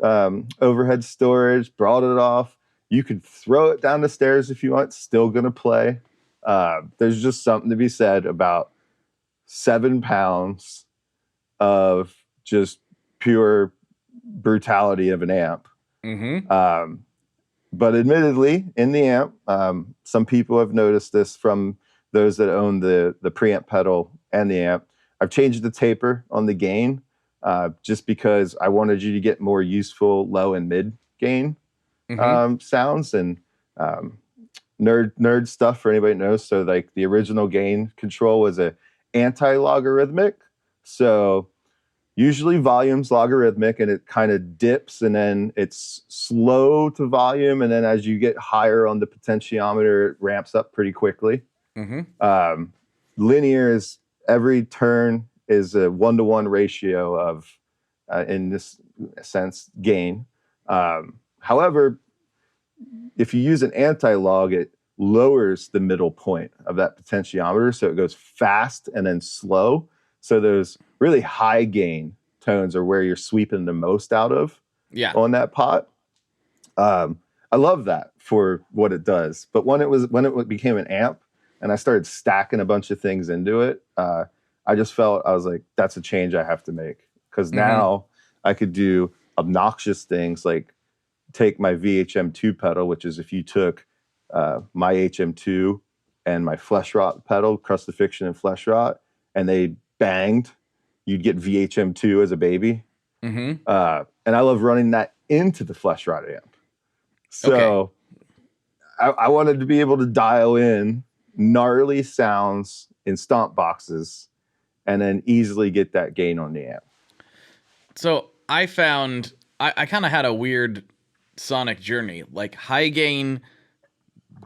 overhead storage, brought it off. You could throw it down the stairs if you want. It's still going to play. There's just something to be said about 7 pounds of just pure brutality of an amp. But admittedly, in the amp, some people have noticed this from those that own the preamp pedal and the amp. I've changed the taper on the gain just because I wanted you to get more useful low and mid gain sounds. And nerd stuff for anybody who knows. So like the original gain control was a anti-logarithmic. So usually volume's logarithmic and it kind of dips and then it's slow to volume. And then as you get higher on the potentiometer, it ramps up pretty quickly. Linear is every turn is a 1-to-1 ratio of, in this sense, gain. However, if you use an anti-log, it lowers the middle point of that potentiometer. So it goes fast and then slow. So those really high gain tones are where you're sweeping the most out of on that pot. I love that for what it does. But when it became an amp and I started stacking a bunch of things into it, I just felt, I was like, that's a change I have to make. Because now I could do obnoxious things like take my VHM2 pedal, which is if you took my HM2 and my FleshRot pedal, Crucifixion and FleshRot, and they banged, you'd get VHM2 as a baby. And I love running that into the FleshRot amp. So I wanted to be able to dial in gnarly sounds in stomp boxes and then easily get that gain on the amp. So I found, I kind of had a weird sonic journey. Like high gain,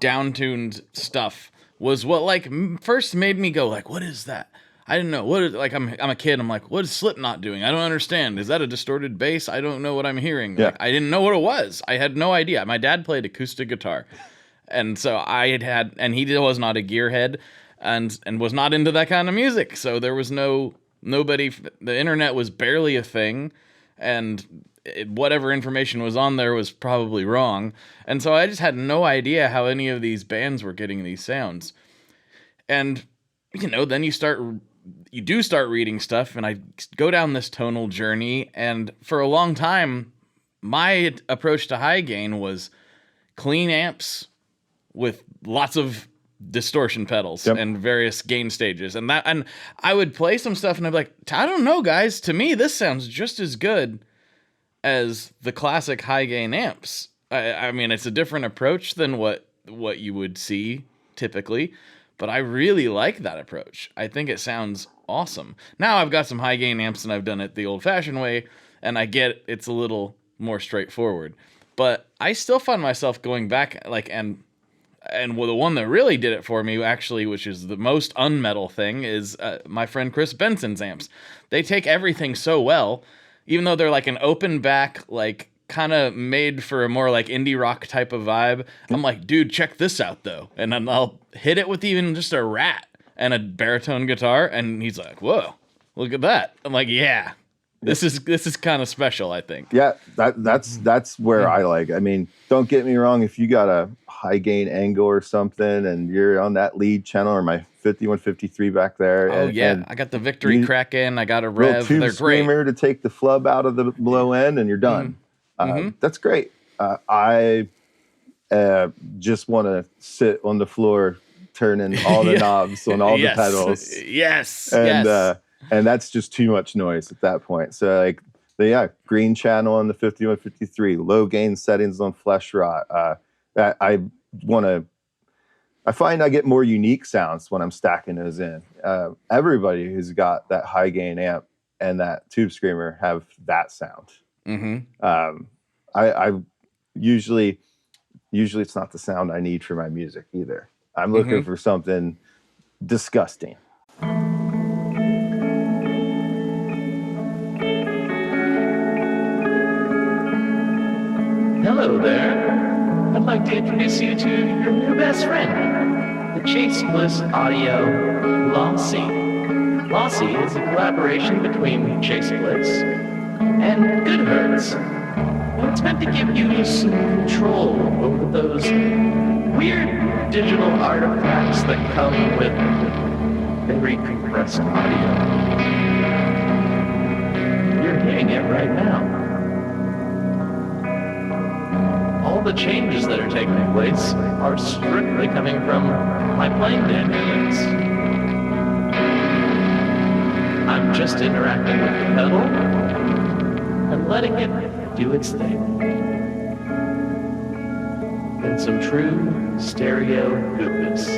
downtuned stuff was what like first made me go like, what is that? I didn't know what is, like I'm a kid. I'm like, what is Slipknot doing? I don't understand. Is that a distorted bass? I don't know what I'm hearing. Yeah. Like, I didn't know what it was. I had no idea. My dad played acoustic guitar, and so and he was not a gearhead, and was not into that kind of music. So there was nobody. The internet was barely a thing, and whatever information was on there was probably wrong. And so I just had no idea how any of these bands were getting these sounds. And then you do start reading stuff, and I go down this tonal journey, and for a long time, my approach to high gain was clean amps with lots of distortion pedals and various gain stages. And I would play some stuff, and I'd be like, I don't know, guys, to me, this sounds just as good as the classic high gain amps. I mean, it's a different approach than what you would see typically, but I really like that approach. I think it sounds awesome. Now I've got some high gain amps and I've done it the old fashioned way, and I get it's a little more straightforward, but I still find myself going back and the one that really did it for me actually, which is the most unmetal thing, is my friend Chris Benson's amps. They take everything so well, even though they're like an open back, like kind of made for a more like indie rock type of vibe. I'm like, dude, check this out though. And then I'll hit it with even just a rat and a baritone guitar. And he's like, whoa, look at that. I'm like, yeah, this is kind of special, I think. Yeah, that's where I like. I mean, don't get me wrong. If you got a high gain angle or something and you're on that lead channel or my 5153 back there. Oh, and I got the Victory crack in. I got a Rev. Tube They're great. Screamer to take the flub out of the low end and you're done. That's great. I just want to sit on the floor turning all the knobs on all the pedals. Yes. And that's just too much noise at that point. So like green channel on the 5153, low gain settings on FleshRot. I find I get more unique sounds when I'm stacking those in. Everybody who's got that high gain amp and that tube screamer have that sound. I usually it's not the sound I need for my music either. I'm looking for something disgusting. Hello there. I'd like to introduce you to your new best friend, the Chase Bliss Audio Lossy. Lossy is a collaboration between Chase Bliss and Goodhertz. And it's meant to give you some control over those weird digital artifacts that come with very compressed audio. You're hearing it right now. All the changes that are taking place are strictly coming from my playing dynamics. I'm just interacting with the pedal and letting it do its thing. and some true stereo goodness.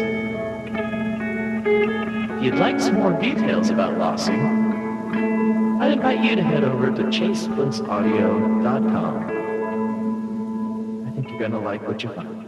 If you'd like some more details about Lossy, I'd invite you to head over to chaseblissaudio.com. I think you're going to like what you find.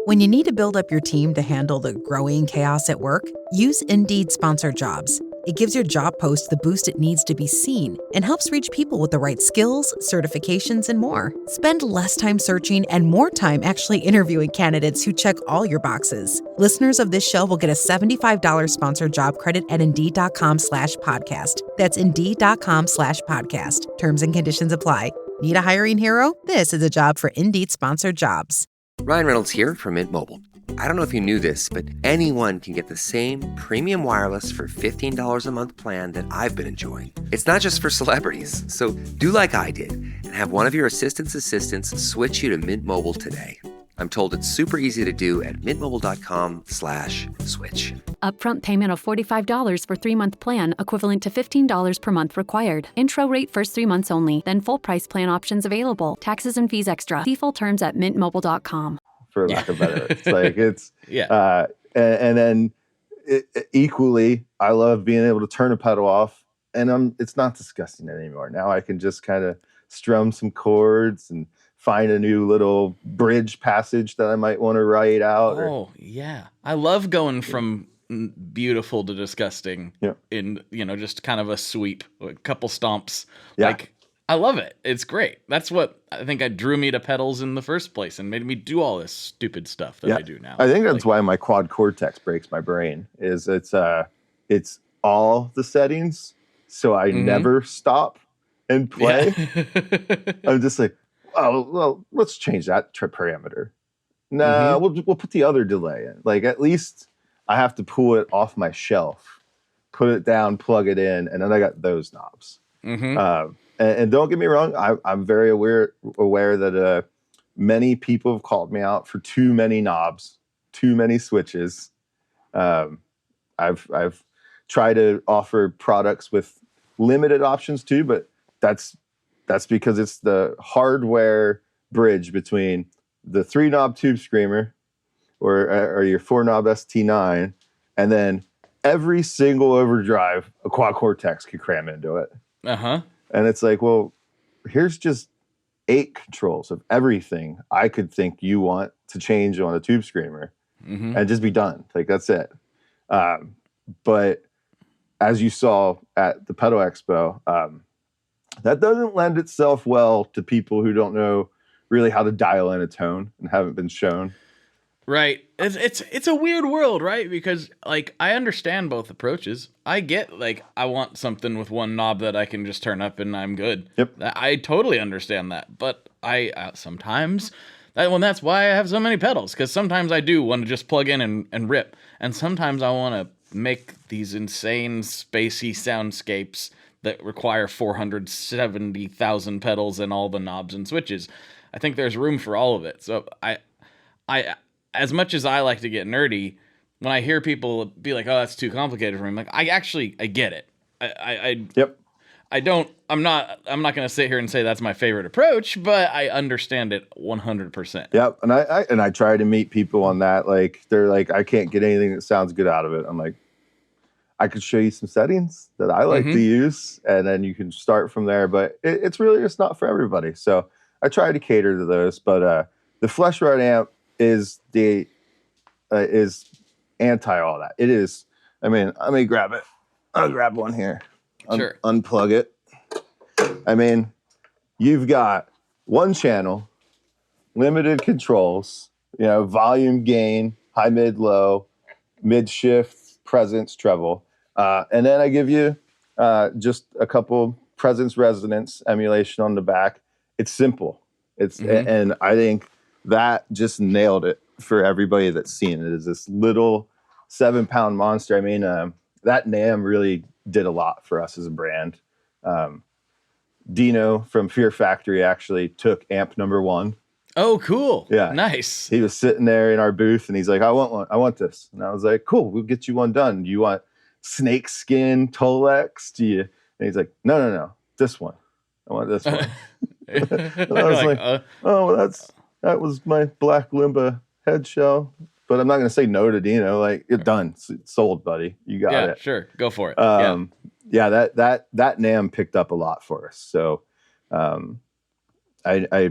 When you need to build up your team to handle the growing chaos at work, use Indeed Sponsored Jobs. It gives your job post the boost it needs to be seen and helps reach people with the right skills, certifications, and more. Spend less time searching and more time actually interviewing candidates who check all your boxes. Listeners of this show will get a $75 sponsored job credit at Indeed.com/podcast. That's Indeed.com/podcast. Terms and conditions apply. Need a hiring hero? This is a job for Indeed Sponsored Jobs. Ryan Reynolds here from Mint Mobile. I don't know if you knew this, but anyone can get the same premium wireless for $15 a month plan that I've been enjoying. It's not just for celebrities. So do like I did and have one of your assistants switch you to Mint Mobile today. I'm told it's super easy to do at mintmobile.com/switch. Upfront payment of $45 for 3-month plan, equivalent to $15 per month required. Intro rate first 3 months only, then full price plan options available. Taxes and fees extra. See full terms at mintmobile.com. For lack of better, it's like it's Yeah. And then equally, I love being able to turn a pedal off, and it's not disgusting anymore. Now I can just kind of strum some chords and find a new little bridge passage that I might want to write out. Oh, yeah. I love going from beautiful to disgusting in, just kind of a sweep, a couple stomps. Yeah. Like, I love it. It's great. That's what I think drew me to pedals in the first place and made me do all this stupid stuff that I do now. I think that's why my quad cortex breaks my brain, is it's all the settings, so I never stop and play. Yeah. I'm just like, oh, well, let's change that parameter. No, we'll put the other delay in. Like, at least I have to pull it off my shelf, put it down, plug it in, and then I got those knobs. And don't get me wrong, I'm very aware that many people have called me out for too many knobs, too many switches. I've tried to offer products with limited options too, but that's because it's the hardware bridge between the 3-knob Tube Screamer or your 4-knob ST9, and then every single overdrive a quad cortex could cram into it. And it's like, well, here's just 8 controls of everything I could think you want to change on a Tube Screamer and just be done. Like, that's it. But as you saw at the Pedal Expo, that doesn't lend itself well to people who don't know really how to dial in a tone and haven't been shown. Right. It's a weird world, right? Because, like, I understand both approaches. I get, like, I want something with one knob that I can just turn up and I'm good. Yep. I totally understand that. But I sometimes, that's why I have so many pedals, because sometimes I do want to just plug in and rip. And sometimes I want to make these insane, spacey soundscapes that require 470,000 pedals and all the knobs and switches. I think there's room for all of it. So I as much as I like to get nerdy, when I hear people be like, "Oh, that's too complicated for me," I'm like, I get it. I'm not going to sit here and say that's my favorite approach, but I understand it 100%. Yep. And I try to meet people on that. Like, they're like, I can't get anything that sounds good out of it. I'm like, I could show you some settings that I like to use, and then you can start from there. But it's really just not for everybody. So I try to cater to those. But the FleshRot amp is anti all that. It is. I mean, let me grab it. I'll grab one here. Sure. Unplug it. I mean, you've got one channel, limited controls, volume, gain, high, mid, low, mid shift, presence, treble. And then I give you just a couple presence, resonance, emulation on the back. It's simple. And I think that just nailed it for everybody that's seen it. Is this little 7-pound monster. I mean, that NAMM really did a lot for us as a brand. Dino from Fear Factory actually took amp number 1. Oh, cool. Yeah. Nice. He was sitting there in our booth and he's like, I want one. I want this. And I was like, cool, we'll get you one done. Do you want snake skin Tolex? And he's like, no, this one. I want this one. And I was like, oh, that was my black Limba head shell. But I'm not going to say no to Dino. Like, you're done. It's sold, buddy. You got it. Yeah, sure. Go for it. Yeah, that NAMM picked up a lot for us. So I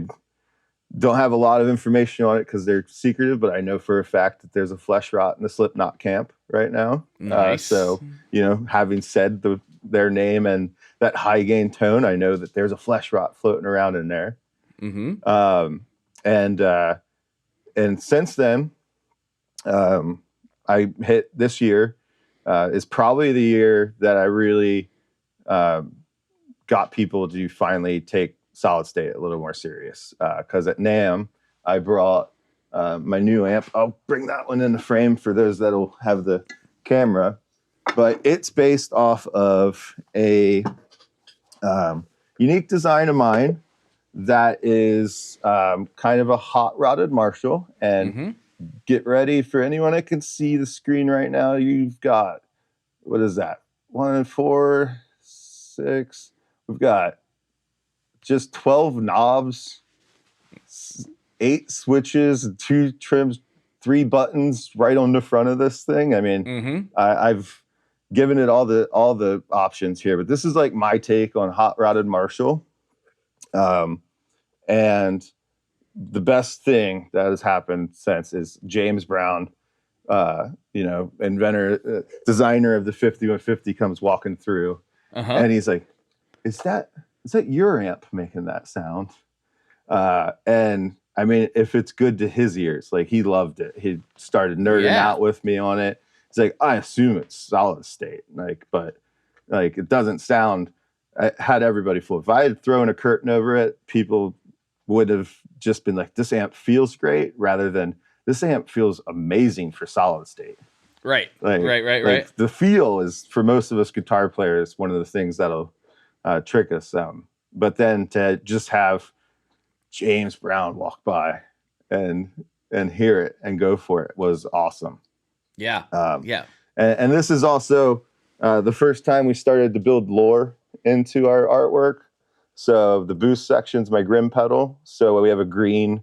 don't have a lot of information on it because they're secretive, but I know for a fact that there's a FleshRot in the Slipknot camp right now. Nice. So, having said their name and that high gain tone, I know that there's a FleshRot floating around in there. Mm-hmm. And since then, I hit this year is probably the year that I really got people to finally take solid state a little more serious. Because at NAMM, I brought my new amp. I'll bring that one in the frame for those that'll have the camera. But it's based off of a unique design of mine that is kind of a hot rodded Marshall. And get ready for anyone that can see the screen right now. You've got, what is that? 1, 4, 6. We've got just 12 knobs, 8 switches, 2 trims, 3 buttons right on the front of this thing. I mean, I've given it all the options here, but this is like my take on hot rodded Marshall. And the best thing that has happened since is James Brown, inventor, designer of the 5150, comes walking through, and he's like, "Is that your amp making that sound?" And I mean, if it's good to his ears, like, he loved it. He started nerding out with me on it. He's like, "I assume it's solid state, but it doesn't sound." I had everybody flip. If I had thrown a curtain over it, people would have just been like, "This amp feels great," rather than "This amp feels amazing for solid state." Right. Right. Right. The feel is, for most of us guitar players, one of the things that'll trick us. But then to just have James Brown walk by and hear it and go for it was awesome. Yeah. And this is also the first time we started to build lore into our artwork. So the boost section's my Grim pedal. So we have a green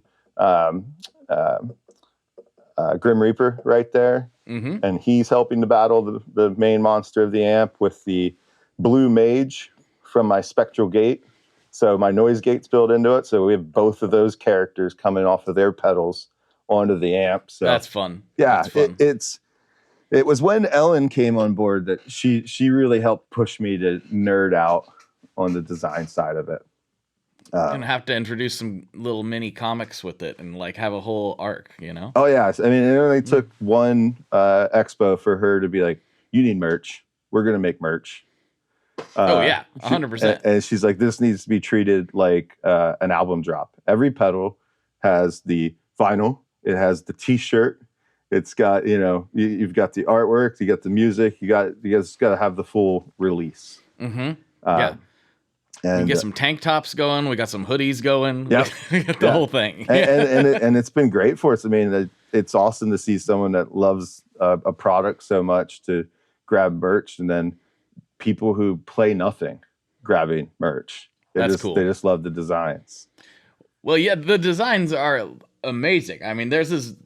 Grim Reaper right there. And he's helping to battle the main monster of the amp with the blue Mage from my Spectral Gate. So my noise gate's built into it. So we have both of those characters coming off of their pedals onto the amp. So that's fun. Yeah, that's fun. It was when Ellen came on board that she really helped push me to nerd out on the design side of it. You're gonna have to introduce some little mini comics with it and have a whole arc, Oh yeah, I mean, it only took one expo for her to be like, "You need merch. We're gonna make merch." 100%. And she's like, "This needs to be treated like an album drop. Every pedal has the vinyl. It has the T-shirt. It's got, you've got the artwork. You got the music. You guys got to have the full release." And we get some tank tops going. We got some hoodies going. Yep. We got the whole thing. and it's been great for us. I mean, it's awesome to see someone that loves a product so much to grab merch, and then people who play nothing grabbing merch. That's cool. They just love the designs. Well, yeah, the designs are amazing. I mean, this is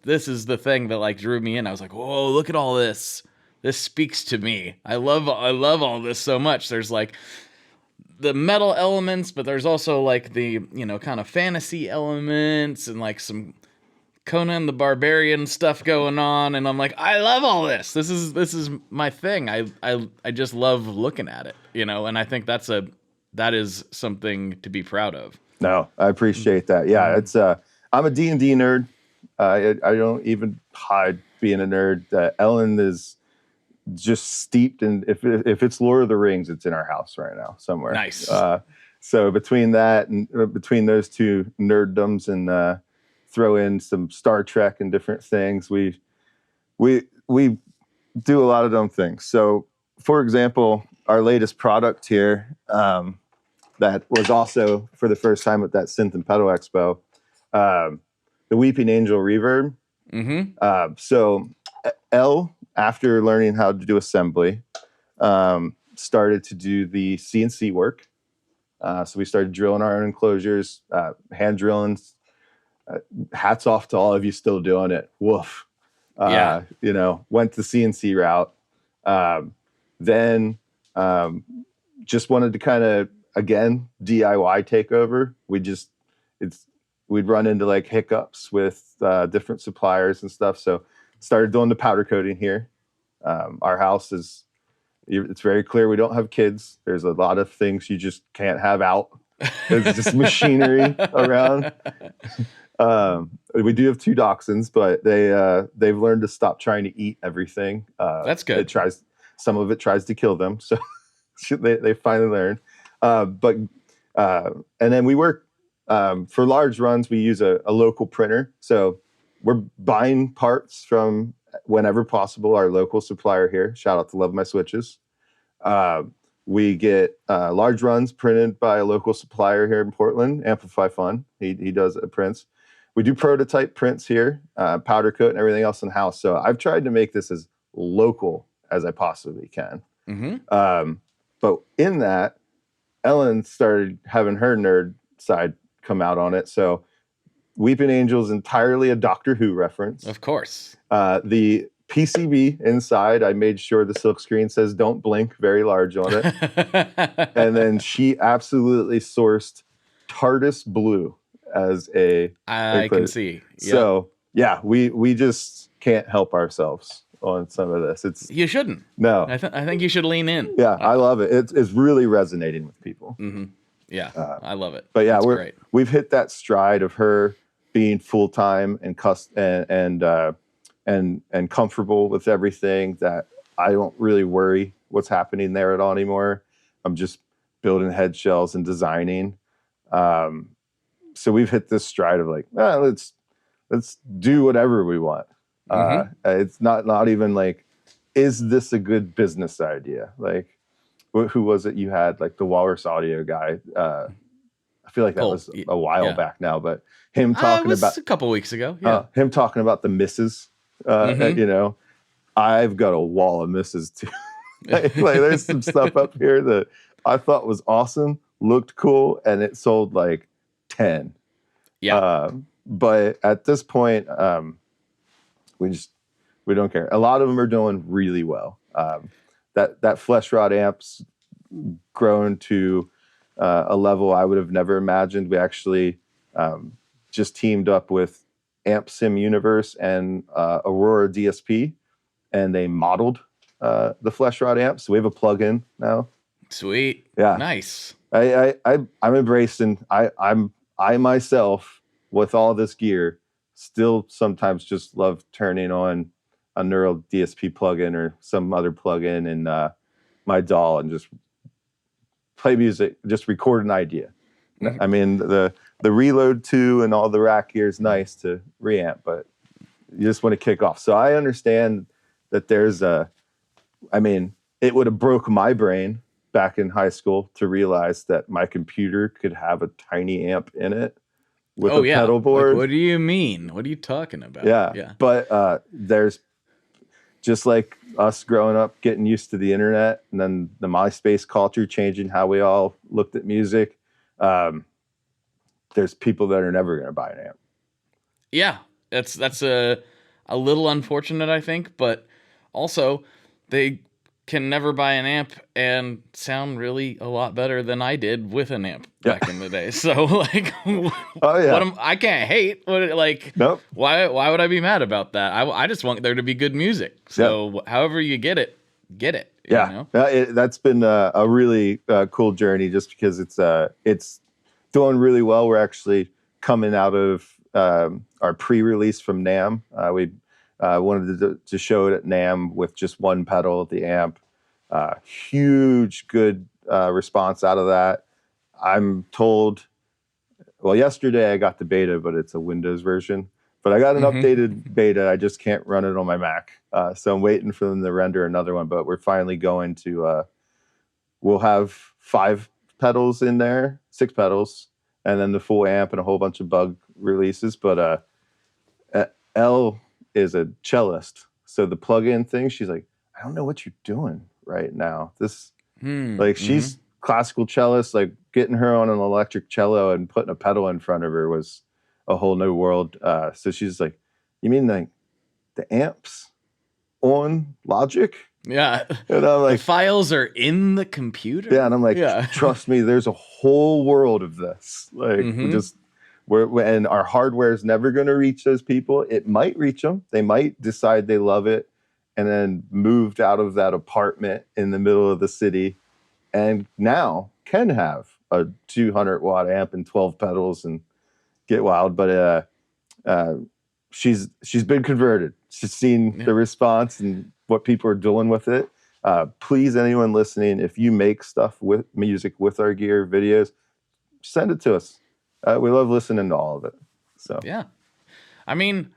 the thing that drew me in. I was like, whoa, look at all this. This speaks to me. I love all this so much. There's the metal elements, but there's also the kind of fantasy elements and some Conan the Barbarian stuff going on, and I'm like, I love all this. This is my thing. I just love looking at it, and I think that is something to be proud of. No, I appreciate that. Yeah, it's I'm a D&D nerd. I don't even hide being a nerd. Ellen is just steeped in, if it's Lord of the Rings, it's in our house right now somewhere. Nice. So between that and between those two nerddoms and throw in some Star Trek and different things, we do a lot of dumb things. So, for example, our latest product here that was also for the first time at that Synth and Pedal Expo, the Weeping Angel Reverb. So Elle, after learning how to do assembly, started to do the CNC work. So we started drilling our own enclosures, hand drilling. Hats off to all of you still doing it. Woof. Went the CNC route. Then just wanted to kind of, again, DIY takeover. We'd run into like hiccups with different suppliers and stuff. So started doing the powder coating here. Our house it's very clear we don't have kids. There's a lot of things you just can't have out. There's just machinery around. We do have 2 dachshunds, but they've learned to stop trying to eat everything. That's good. Some of it tries to kill them, so they finally learned. And then we work for large runs. We use a local printer, so we're buying parts from whenever possible our local supplier here. Shout out to Love My Switches. We get large runs printed by a local supplier here in Portland, Amplify Fun. He does prints. We do prototype prints here, powder coat and everything else in house. So I've tried to make this as local as I possibly can. Mm-hmm. But in that, Ellen started having her nerd side come out on it. So Weeping Angel's entirely a Doctor Who reference. Of course. The PCB inside, I made sure the silk screen says "Don't blink" very large on it. And then she absolutely sourced TARDIS blue as a. I can see. Yep. So yeah, we just can't help ourselves on some of this. You shouldn't. No. I think you should lean in. Yeah, I love it. It's really resonating with people. Mm-hmm. Yeah, I love it. But yeah, great. We've hit that stride of her being full time and comfortable with everything, that I don't really worry what's happening there at all anymore. I'm just building head shells and designing. So we've hit this stride of like, let's do whatever we want. Mm-hmm. It's not even like, is this a good business idea? Like, who was it you had? Like the Walrus Audio guy. I feel like that was a while back now, but him talking about a couple weeks ago. Yeah. Him talking about the misses. I've got a wall of misses too. like there's some stuff up here that I thought was awesome, looked cool, and it sold like 10. Yeah. But at this point, we don't care. A lot of them are doing really well. That FleshRot amp's grown to a level I would have never imagined. We actually just teamed up with Amp Sim Universe and Aurora DSP, and they modeled the FleshRot amp. So we have a plug-in now. Sweet. Yeah. Nice. I'm embracing. I myself, with all this gear, still sometimes just love turning on a Neural DSP plugin or some other plugin in my DAW and just play music, just record an idea. Mm-hmm. I mean, the Reload 2 and all the rack gear is nice to reamp, but you just want to kick off. So I understand that there's it would have broke my brain back in high school to realize that my computer could have a tiny amp in it with a pedal board. Like, what do you mean? What are you talking about? Yeah. But there's, just like us growing up, getting used to the internet, and then the MySpace culture changing how we all looked at music. There's people that are never going to buy an amp. Yeah, that's a little unfortunate, I think, but also they can never buy an amp and sound really a lot better than I did with an amp back in the day. So like, I can't hate. Nope. Why would I be mad about that? I just want there to be good music. So however you get it. Yeah, that's been a really cool journey, just because it's doing really well. We're actually coming out of our pre-release from NAMM. We wanted to show it at NAMM with just one pedal, the amp. Huge, good response out of that. I'm told, well, yesterday I got the beta, but it's a Windows version. But I got an updated beta. I just can't run it on my Mac. So I'm waiting for them to render another one. But we're finally going to, we'll have 5 pedals in there, 6 pedals, and then the full amp and a whole bunch of bug releases. But Elle is a cellist. So the plug-in thing, she's like, I don't know what you're doing right now. She's classical cellist. Like, getting her on an electric cello and putting a pedal in front of her was a whole new world. So she's like, you mean like the amps on Logic? Yeah. And I'm like, the files are in the computer. Yeah. And I'm like, trust me, there's a whole world of this. Like and our hardware is never going to reach those people. It might reach them. They might decide they love it and then moved out of that apartment in the middle of the city and now can have a 200 watt amp and 12 pedals and get wild. But she's been converted. She's seen the response and what people are doing with it. Please, anyone listening, if you make stuff with music with our gear, videos, send it to us. We love listening to all of it. So yeah, I mean,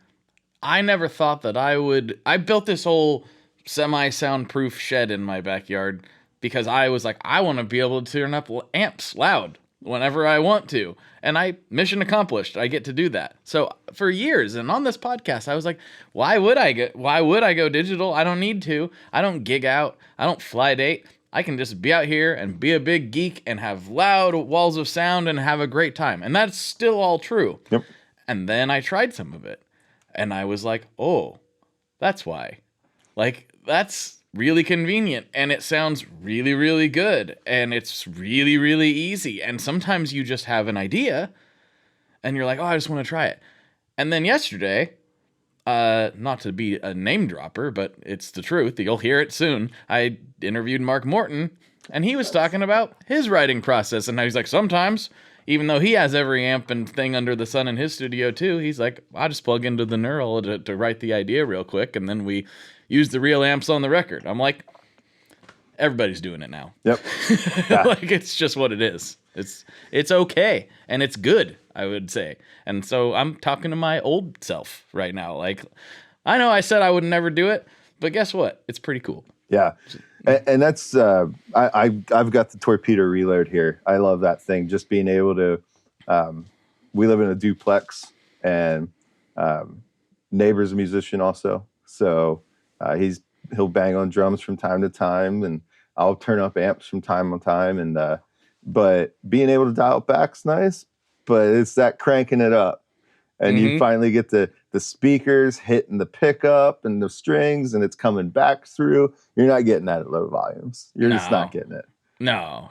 I never thought that I built this whole semi-soundproof shed in my backyard because I was like, I want to be able to turn up amps loud whenever I want to. And mission accomplished. I get to do that. So for years and on this podcast, I was like, why would I go digital? I don't need to. I don't gig out. I don't fly date. I can just be out here and be a big geek and have loud walls of sound and have a great time. And that's still all true. Yep. And then I tried some of it and I was like, oh, that's why. Like, that's really convenient and it sounds really, really good and it's really, really easy. And sometimes you just have an idea and you're like, oh, I just want to try it. And then yesterday, not to be a name dropper, but it's the truth. You'll hear it soon. I interviewed Mark Morton and he was talking about his writing process and how he's like, sometimes, even though he has every amp and thing under the sun in his studio too, he's like, I just plug into the neural to write the idea real quick and then we use the real amps on the record. I'm like, everybody's doing it now. Yep. Like, it's just what it is. It's okay. And it's good, I would say. And so I'm talking to my old self right now. Like, I know I said I would never do it, but guess what? It's pretty cool. Yeah. And that's, I've got the torpedo reload here. I love that thing. Just being able to, we live in a duplex and neighbor's a musician also. So he'll bang on drums from time to time and I'll turn up amps from time to time. And, but being able to dial it back's nice, but it's that cranking it up. And you finally get the speakers hitting the pickup and the strings and it's coming back through. You're not getting that at low volumes. You're just not getting it. No.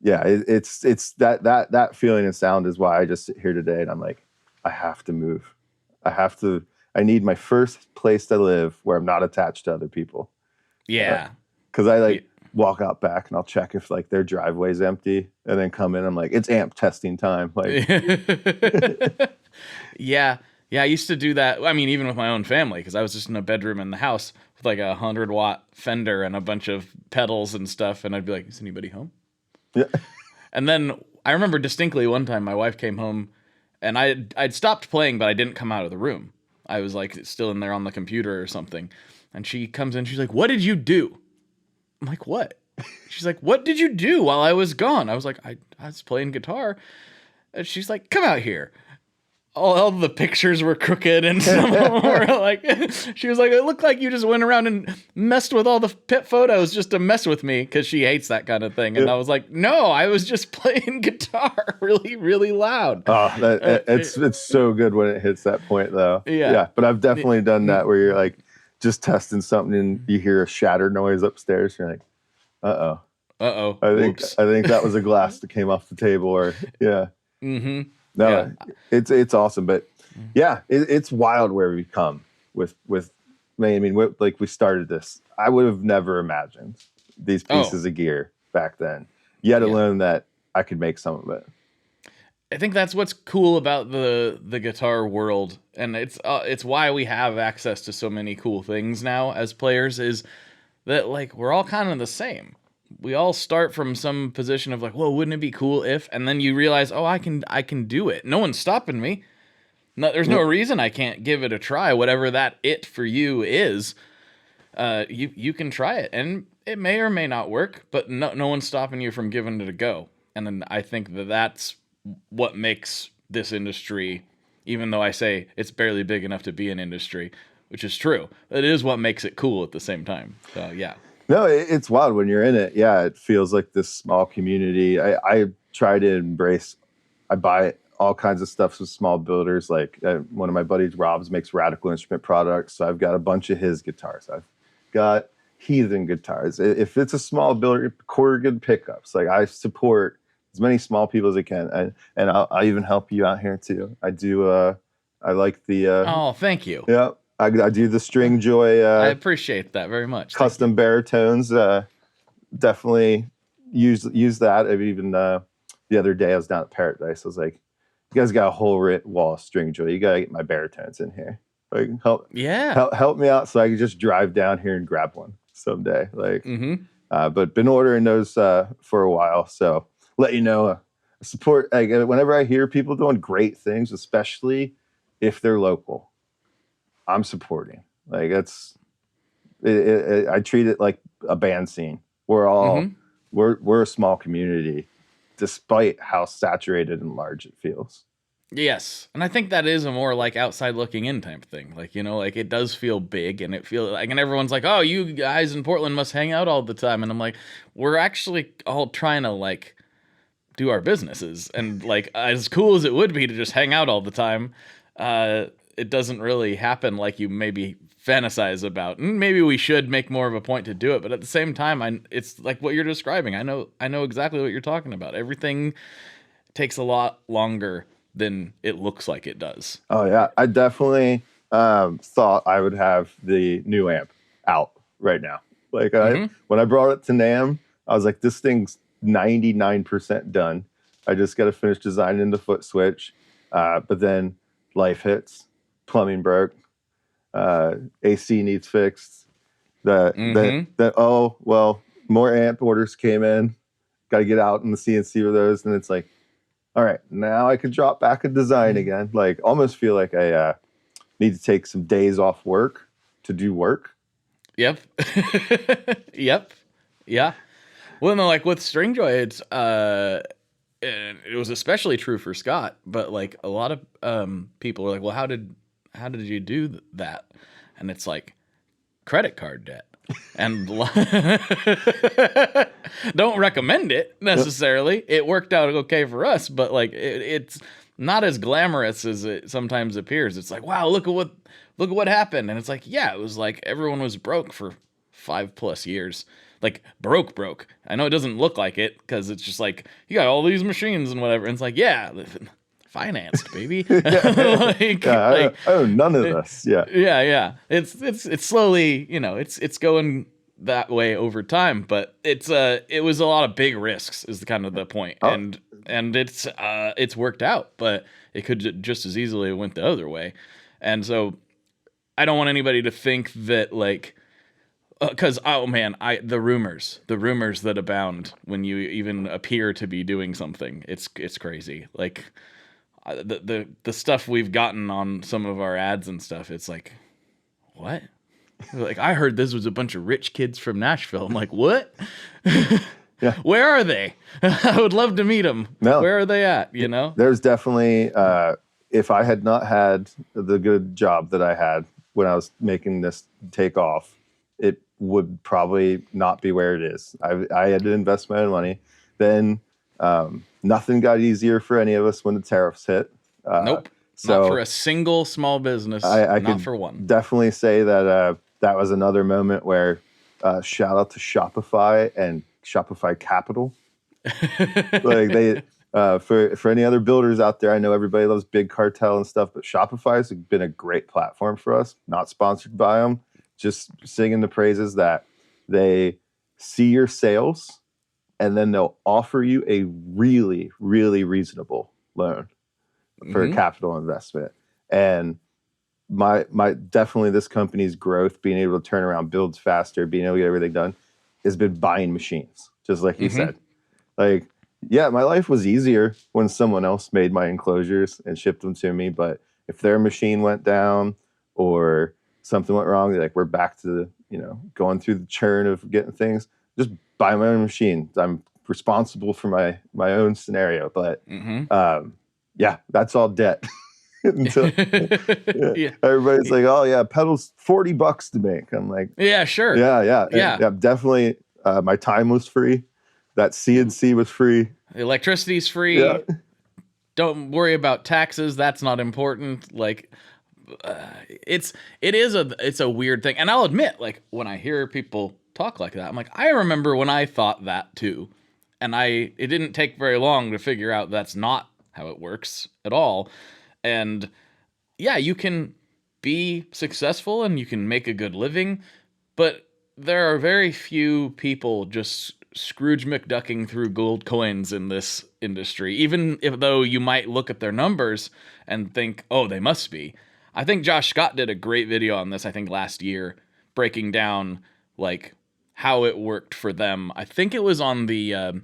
Yeah, it's that feeling and sound is why I just sit here today and I'm like, I have to move. I need my first place to live where I'm not attached to other people. Yeah. Because I walk out back and I'll check if like their driveway's empty and then come in. I'm like, it's amp testing time. Like, yeah. I used to do that. I mean, even with my own family, because I was just in a bedroom in the house with like 100-watt Fender and a bunch of pedals and stuff. And I'd be like, is anybody home? Yeah. And then I remember distinctly one time my wife came home and I'd stopped playing, but I didn't come out of the room. I was like still in there on the computer or something. And she comes in, she's like, what did you do? I'm like, what? She's like, what did you do while I was gone? I was like, I was playing guitar. And she's like, come out here. All the pictures were crooked and some of them were like, she was like, it looked like you just went around and messed with all the pit photos just to mess with me because she hates that kind of thing. And I was like, no, I was just playing guitar really, really loud. Oh, it's so good when it hits that point though. Yeah. But I've definitely done that where you're like just testing something and you hear a shatter noise upstairs. You're like, uh-oh. I think that was a glass that came off the table or No, it's awesome, but it's wild where we've come with. I mean, like we started this. I would have never imagined these pieces of gear back then. Yet alone that I could make some of it. I think that's what's cool about the guitar world, and it's why we have access to so many cool things now as players. Is that like we're all kind of the same. We all start from some position of like, well, wouldn't it be cool if? And then you realize, oh, I can do it. No one's stopping me. No, there's no reason I can't give it a try. Whatever that it for you is, you can try it, and it may or may not work. But no one's stopping you from giving it a go. And then I think that's what makes this industry, even though I say it's barely big enough to be an industry, which is true, it is what makes it cool at the same time. So yeah. No, it's wild when you're in it. Yeah, it feels like this small community. I try to embrace. I buy all kinds of stuff from small builders. Like one of my buddies, Rob's, makes Radical Instrument products. So I've got a bunch of his guitars. I've got Heathen guitars. If it's a small builder, quarter good pickups. Like I support as many small people as I can, and I'll even help you out here too. I do. I like the. Oh, thank you. Yeah, I do the String Joy. I appreciate that very much. Custom baritones. Definitely use that. I've even the other day I was down at Paradise. I was like, you guys got a whole wall of String Joy. You gotta get my baritones in here. Like help me out so I can just drive down here and grab one someday. Like, but been ordering those for a while. So let you know, support. Like, whenever I hear people doing great things, especially if they're local, I'm supporting. Like I treat it like a band scene. We're a small community, despite how saturated and large it feels. Yes, and I think that is a more like outside looking in type thing. Like, you know, like it does feel big, and it feels like, and everyone's like, "Oh, you guys in Portland must hang out all the time," and I'm like, we're actually all trying to like do our businesses, and like as cool as it would be to just hang out all the time, it doesn't really happen like you maybe fantasize about. Maybe we should make more of a point to do it, but at the same time, it's like what you're describing. I know exactly what you're talking about. Everything takes a lot longer than it looks like it does. Oh yeah, I definitely thought I would have the new amp out right now. Like when I brought it to NAMM, I was like, this thing's 99% done. I just got to finish designing the foot switch. But then life hits, plumbing broke, AC needs fixed. More amp orders came in. Got to get out in the CNC with those, and it's like, all right, now I can drop back a design again. Like, almost feel like I need to take some days off work to do work. Yep. Yep. Yeah. Well, no, like with String Joy, it's it was especially true for Scott, but like a lot of people were like, well, how did you do that? And it's like credit card debt. And don't recommend it necessarily. It worked out okay for us, but like it's not as glamorous as it sometimes appears. It's like, wow, look at what happened. And it's like, yeah, it was like everyone was broke for 5+ years. Like broke. I know it doesn't look like it because it's just like you got all these machines and whatever. And it's like, yeah, financed, baby. I own none of this. Yeah. It's slowly, you know, it's going that way over time, but it was a lot of big risks is kind of the point. And it's worked out, but it could just as easily have went the other way. And so I don't want anybody to think that like, because the rumors that abound when you even appear to be doing something, it's crazy. Like the stuff we've gotten on some of our ads and stuff, it's like, what? Like, I heard this was a bunch of rich kids from Nashville. I'm like, what? Yeah. Where are they? I would love to meet them. No. Where are they at? You know, there's definitely if I had not had the good job that I had when I was making this take off, it would probably not be where it is. I had to invest my own money. Then nothing got easier for any of us when the tariffs hit. Nope. So not for a single small business. I not could for one. Definitely say that that was another moment where shout out to Shopify and Shopify Capital. Like they for any other builders out there, I know everybody loves Big Cartel and stuff, but Shopify has been a great platform for us. Not sponsored by them. Just singing the praises that they see your sales and then they'll offer you a really, really reasonable loan for a capital investment. And my definitely this company's growth, being able to turn around builds faster, being able to get everything done, has been buying machines, just like you said. Like, yeah, my life was easier when someone else made my enclosures and shipped them to me. But if their machine went down or something went wrong, like we're back to going through the churn of getting things. Just buy my own machine. I'm responsible for my own scenario, but yeah, that's all debt. Until everybody's like, oh yeah, pedals $40 to make. I'm like, yeah, sure. Yeah, definitely. My time was free. That CNC was free. The electricity's free. Yeah. Don't worry about taxes. That's not important. Like, it's a weird thing. And I'll admit, like, when I hear people talk like that, I'm like, I remember when I thought that too. And it didn't take very long to figure out that's not how it works at all. And yeah, you can be successful and you can make a good living, but there are very few people just Scrooge McDucking through gold coins in this industry, even though you might look at their numbers and think, oh, they must be. I think Josh Scott did a great video on this, I think last year, breaking down like how it worked for them. I think it was on the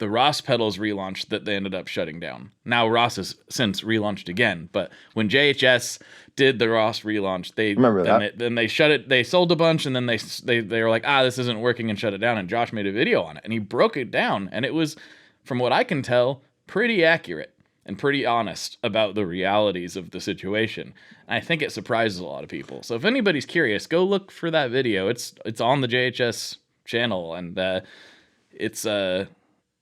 Ross pedals relaunch that they ended up shutting down. Now Ross has since relaunched again, but when JHS did the Ross relaunch, then they shut it. They sold a bunch, and then they were like, this isn't working, and shut it down. And Josh made a video on it, and he broke it down, and it was, from what I can tell, pretty accurate and pretty honest about the realities of the situation. And I think it surprises a lot of people. So if anybody's curious, go look for that video. It's on the JHS channel, and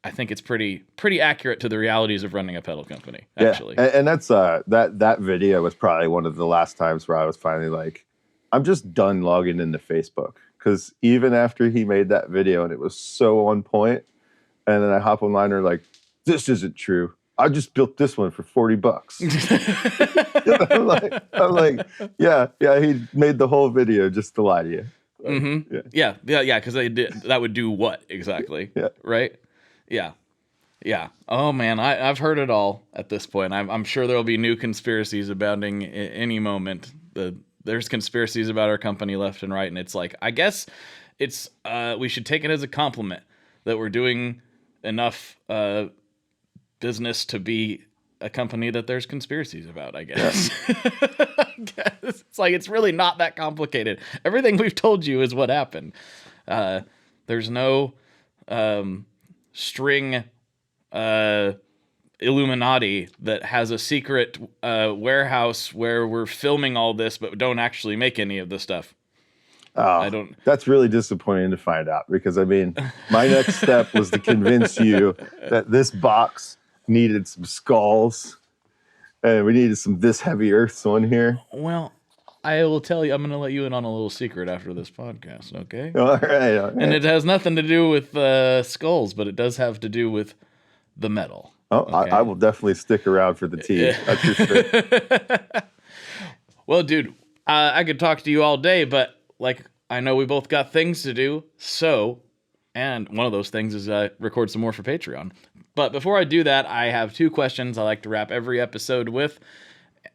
I think it's pretty accurate to the realities of running a pedal company, actually. Yeah, and that's that video was probably one of the last times where I was finally like, I'm just done logging into Facebook. Because even after he made that video and it was so on point, and then I hop online and are like, this isn't true. I just built this one for $40. I'm like, yeah, he made the whole video just to lie to you. Mm-hmm. Yeah, because that would do what exactly? Yeah. Right? Yeah. Oh man, I've heard it all at this point. I'm sure there'll be new conspiracies abounding any moment. There's conspiracies about our company left and right, and it's like, I guess it's we should take it as a compliment that we're doing enough business to be a company that there's conspiracies about, I guess. It's like, it's really not that complicated. Everything we've told you is what happened. There's no string Illuminati that has a secret warehouse where we're filming all this but don't actually make any of the stuff. That's really disappointing to find out, because I mean, my next step was to convince you that this box needed some skulls and we needed some This Heavy Earths on here. Well, I will tell you, I'm going to let you in on a little secret after this podcast, okay? All right. And it has nothing to do with skulls, but it does have to do with the metal. Oh, okay? I will definitely stick around for the tea. That's for sure. Well, dude, I could talk to you all day, but like, I know we both got things to do, and one of those things is record some more for Patreon. But before I do that, I have 2 questions I like to wrap every episode with.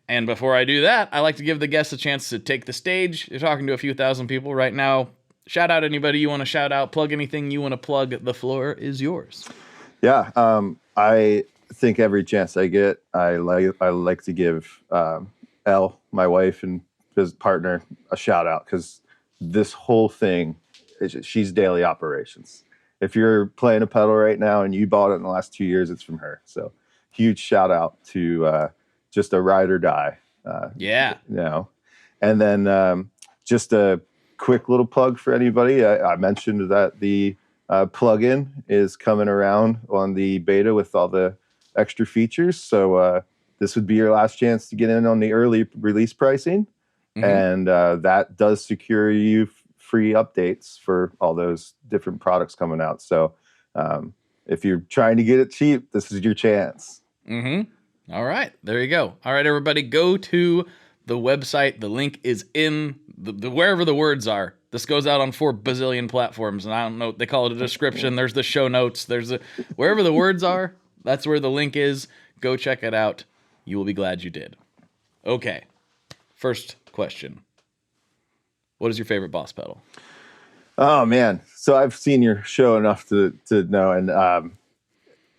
And before I do that, I like to give the guests a chance to take the stage. You're talking to a few thousand people right now. Shout out anybody you want to shout out. Plug anything you want to plug. The floor is yours. Yeah, I think every chance I get, I like to give Elle, my wife and his partner, a shout out, because this whole thing, she's daily operations. If you're playing a pedal right now and you bought it in the last 2 years, it's from her. So huge shout out to just a ride or die. Yeah. You know. And then just a quick little plug for anybody. I mentioned that the plugin is coming around on the beta with all the extra features. So this would be your last chance to get in on the early release pricing. Mm-hmm. And that does secure you free updates for all those different products coming out. So if you're trying to get it cheap, this is your chance. Mm-hmm. All right. There you go. All right, everybody, go to the website. The link is in the wherever the words are. This goes out on 4 bazillion platforms, and I don't know, they call it a description. There's the show notes. Wherever the words are, that's where the link is. Go check it out. You will be glad you did. Okay. First question. What is your favorite Boss pedal? Oh, man. So I've seen your show enough to know, and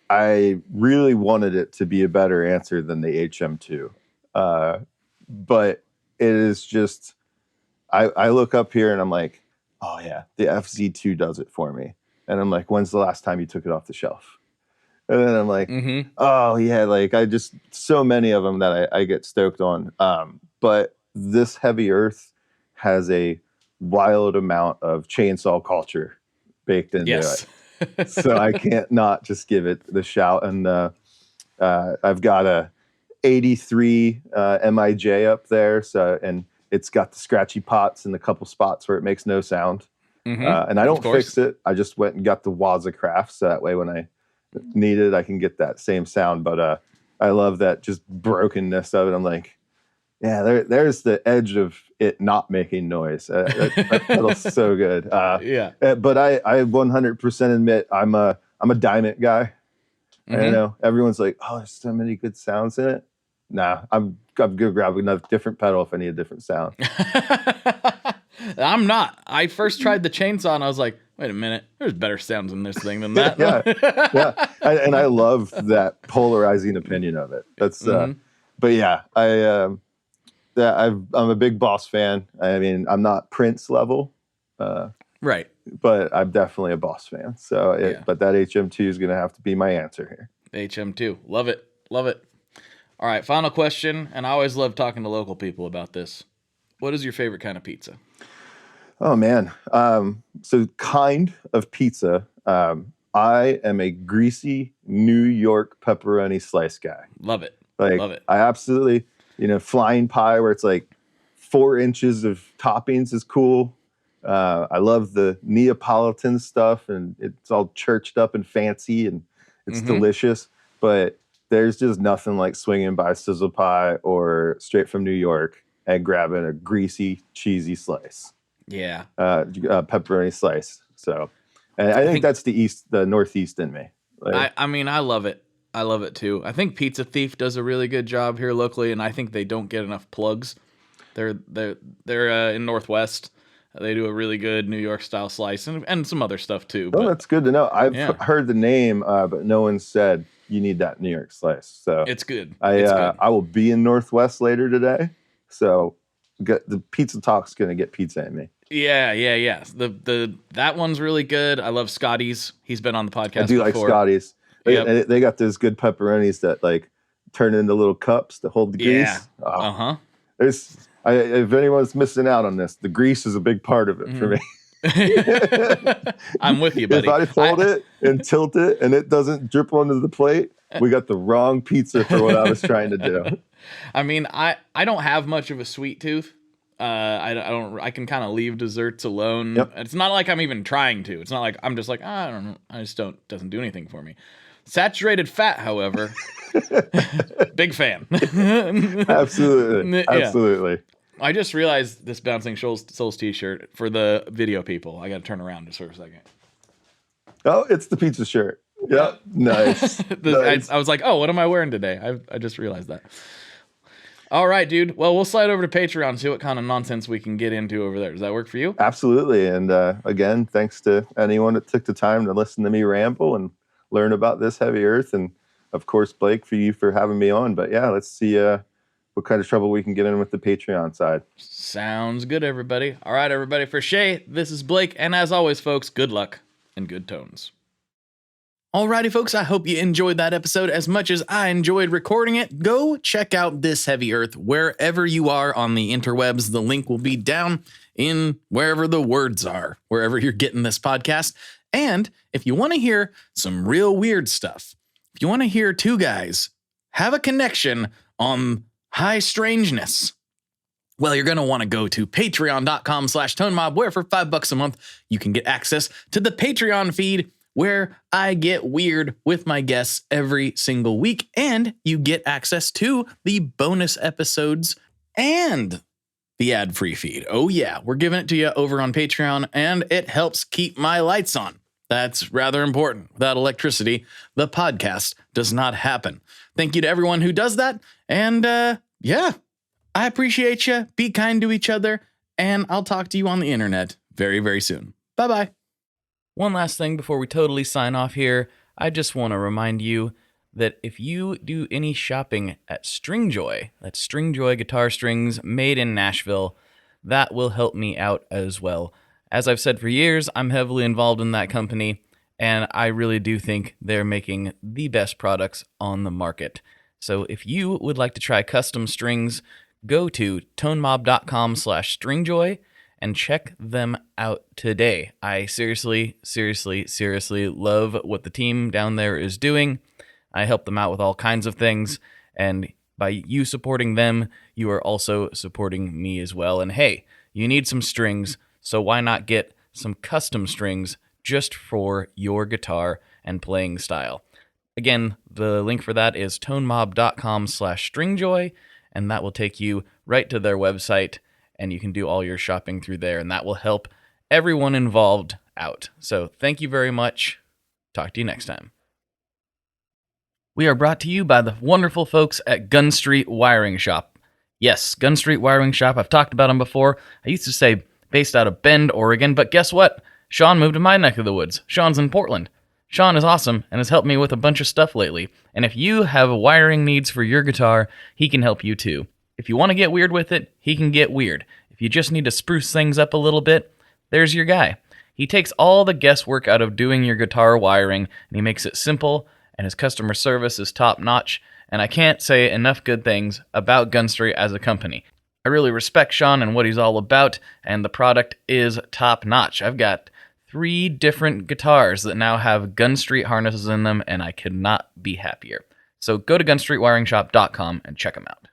I really wanted it to be a better answer than the HM2. But it is just, I look up here and I'm like, oh, yeah, the FZ2 does it for me. And I'm like, when's the last time you took it off the shelf? And then I'm like, oh yeah, like I just so many of them that I get stoked on. But this Heavy Earth has a wild amount of chainsaw culture baked into it. So I can't not just give it the shout. And I've got a 83 MIJ up there. So, and it's got the scratchy pots in the couple spots where it makes no sound. And I don't fix it. I just went and got the Wazacraft. So that way when I need it, I can get that same sound. But I love that just brokenness of it. I'm like, yeah, there's the edge of it not making noise. That pedal's so good. But I 100% admit I'm a Diamond guy. You know, everyone's like, oh, there's so many good sounds in it. Nah, I'm gonna grab another different pedal if I need a different sound. I'm not. I first tried the chainsaw and I was like, wait a minute, there's better sounds in this thing than that. Yeah. And I love that polarizing opinion of it. That's but yeah, I'm a big Boss fan. I mean, I'm not Prince level, right? But I'm definitely a Boss fan. So, but that HM2 is going to have to be my answer here. HM2, love it. All right, final question, and I always love talking to local people about this. What is your favorite kind of pizza? Oh man, so kind of pizza. I am a greasy New York pepperoni slice guy. Love it. Love it. I absolutely. Flying pie where it's like 4 inches of toppings is cool. I love the Neapolitan stuff, and it's all churched up and fancy, and it's delicious. But there's just nothing like swinging by Sizzle Pie or straight from New York and grabbing a greasy, cheesy slice. Yeah. Pepperoni slice. So, and I think that's the Northeast in me. I mean, I love it. I love it too. I think Pizza Thief does a really good job here locally, and I think they don't get enough plugs. They're in Northwest. They do a really good New York style slice and some other stuff too. Oh, that's good to know. I've heard the name, but no one said you need that New York slice. So it's good. I will be in Northwest later today, so the Pizza Talk's gonna get pizza in me. Yeah. That one's really good. I love Scotty's. He's been on the podcast. I do before. like Scotty's. They got those good pepperonis that like turn into little cups to hold the grease. If anyone's missing out on this, the grease is a big part of it for me. I'm with you, buddy. If I fold it and tilt it and it doesn't drip onto the plate, we got the wrong pizza for what I was trying to do. I mean, I don't have much of a sweet tooth. I can kind of leave desserts alone. It's not like I'm even trying to. It's not like I'm just like, I don't know. I just doesn't do anything for me. Saturated fat, however, big fan. Absolutely. I just realized this Bouncing Souls t-shirt for the video people. I got to turn around just for a second. Oh, it's the pizza shirt. Yep. Nice. I was like, oh, what am I wearing today? I just realized that. All right, dude. Well, we'll slide over to Patreon and see what kind of nonsense we can get into over there. Does that work for you? Absolutely. And again, thanks to anyone that took the time to listen to me ramble and learn about this Heavy Earth. And of course, Blake, for you for having me on. But yeah, let's see what kind of trouble we can get in with the Patreon side. Sounds good, everybody. All right, everybody. For Shea, this is Blake. And as always, folks, good luck and good tones. Alrighty, folks, I hope you enjoyed that episode as much as I enjoyed recording it. Go check out This Heavy Earth wherever you are on the interwebs. The link will be down in wherever the words are, wherever you're getting this podcast. And if you want to hear some real weird stuff, if you want to hear two guys have a connection on high strangeness, well, you're going to want to go to patreon.com/tonemob, where for $5 a month, you can get access to the Patreon feed, where I get weird with my guests every single week, and you get access to the bonus episodes and the ad-free feed. Oh yeah, we're giving it to you over on Patreon, and it helps keep my lights on. That's rather important. Without electricity, the podcast does not happen. Thank you to everyone who does that, and yeah, I appreciate you. Be kind to each other, and I'll talk to you on the internet very, very soon. Bye-bye. One last thing before we totally sign off here, I just want to remind you that if you do any shopping at Stringjoy, that's Stringjoy guitar strings made in Nashville, that will help me out as well. As I've said for years, I'm heavily involved in that company, and I really do think they're making the best products on the market. So if you would like to try custom strings, go to tonemob.com/stringjoy and check them out today. I seriously love what the team down there is doing. I help them out with all kinds of things, and by you supporting them, you are also supporting me as well. And hey, you need some strings, so why not get some custom strings just for your guitar and playing style? Again, the link for that is tonemob.com/stringjoy, and that will take you right to their website, and you can do all your shopping through there, and that will help everyone involved out. So thank you very much. Talk to you next time. We are brought to you by the wonderful folks at Gun Street Wiring Shop. Yes, Gun Street Wiring Shop. I've talked about them before. I used to say based out of Bend, Oregon, but guess what? Sean moved to my neck of the woods. Sean's in Portland. Sean is awesome and has helped me with a bunch of stuff lately. And if you have wiring needs for your guitar, he can help you too. If you want to get weird with it, he can get weird. If you just need to spruce things up a little bit, there's your guy. He takes all the guesswork out of doing your guitar wiring, and he makes it simple, and his customer service is top-notch, and I can't say enough good things about Gun Street as a company. I really respect Sean and what he's all about, and the product is top-notch. I've got 3 different guitars that now have Gun Street harnesses in them, and I could not be happier. So go to gunstreetwiringshop.com and check them out.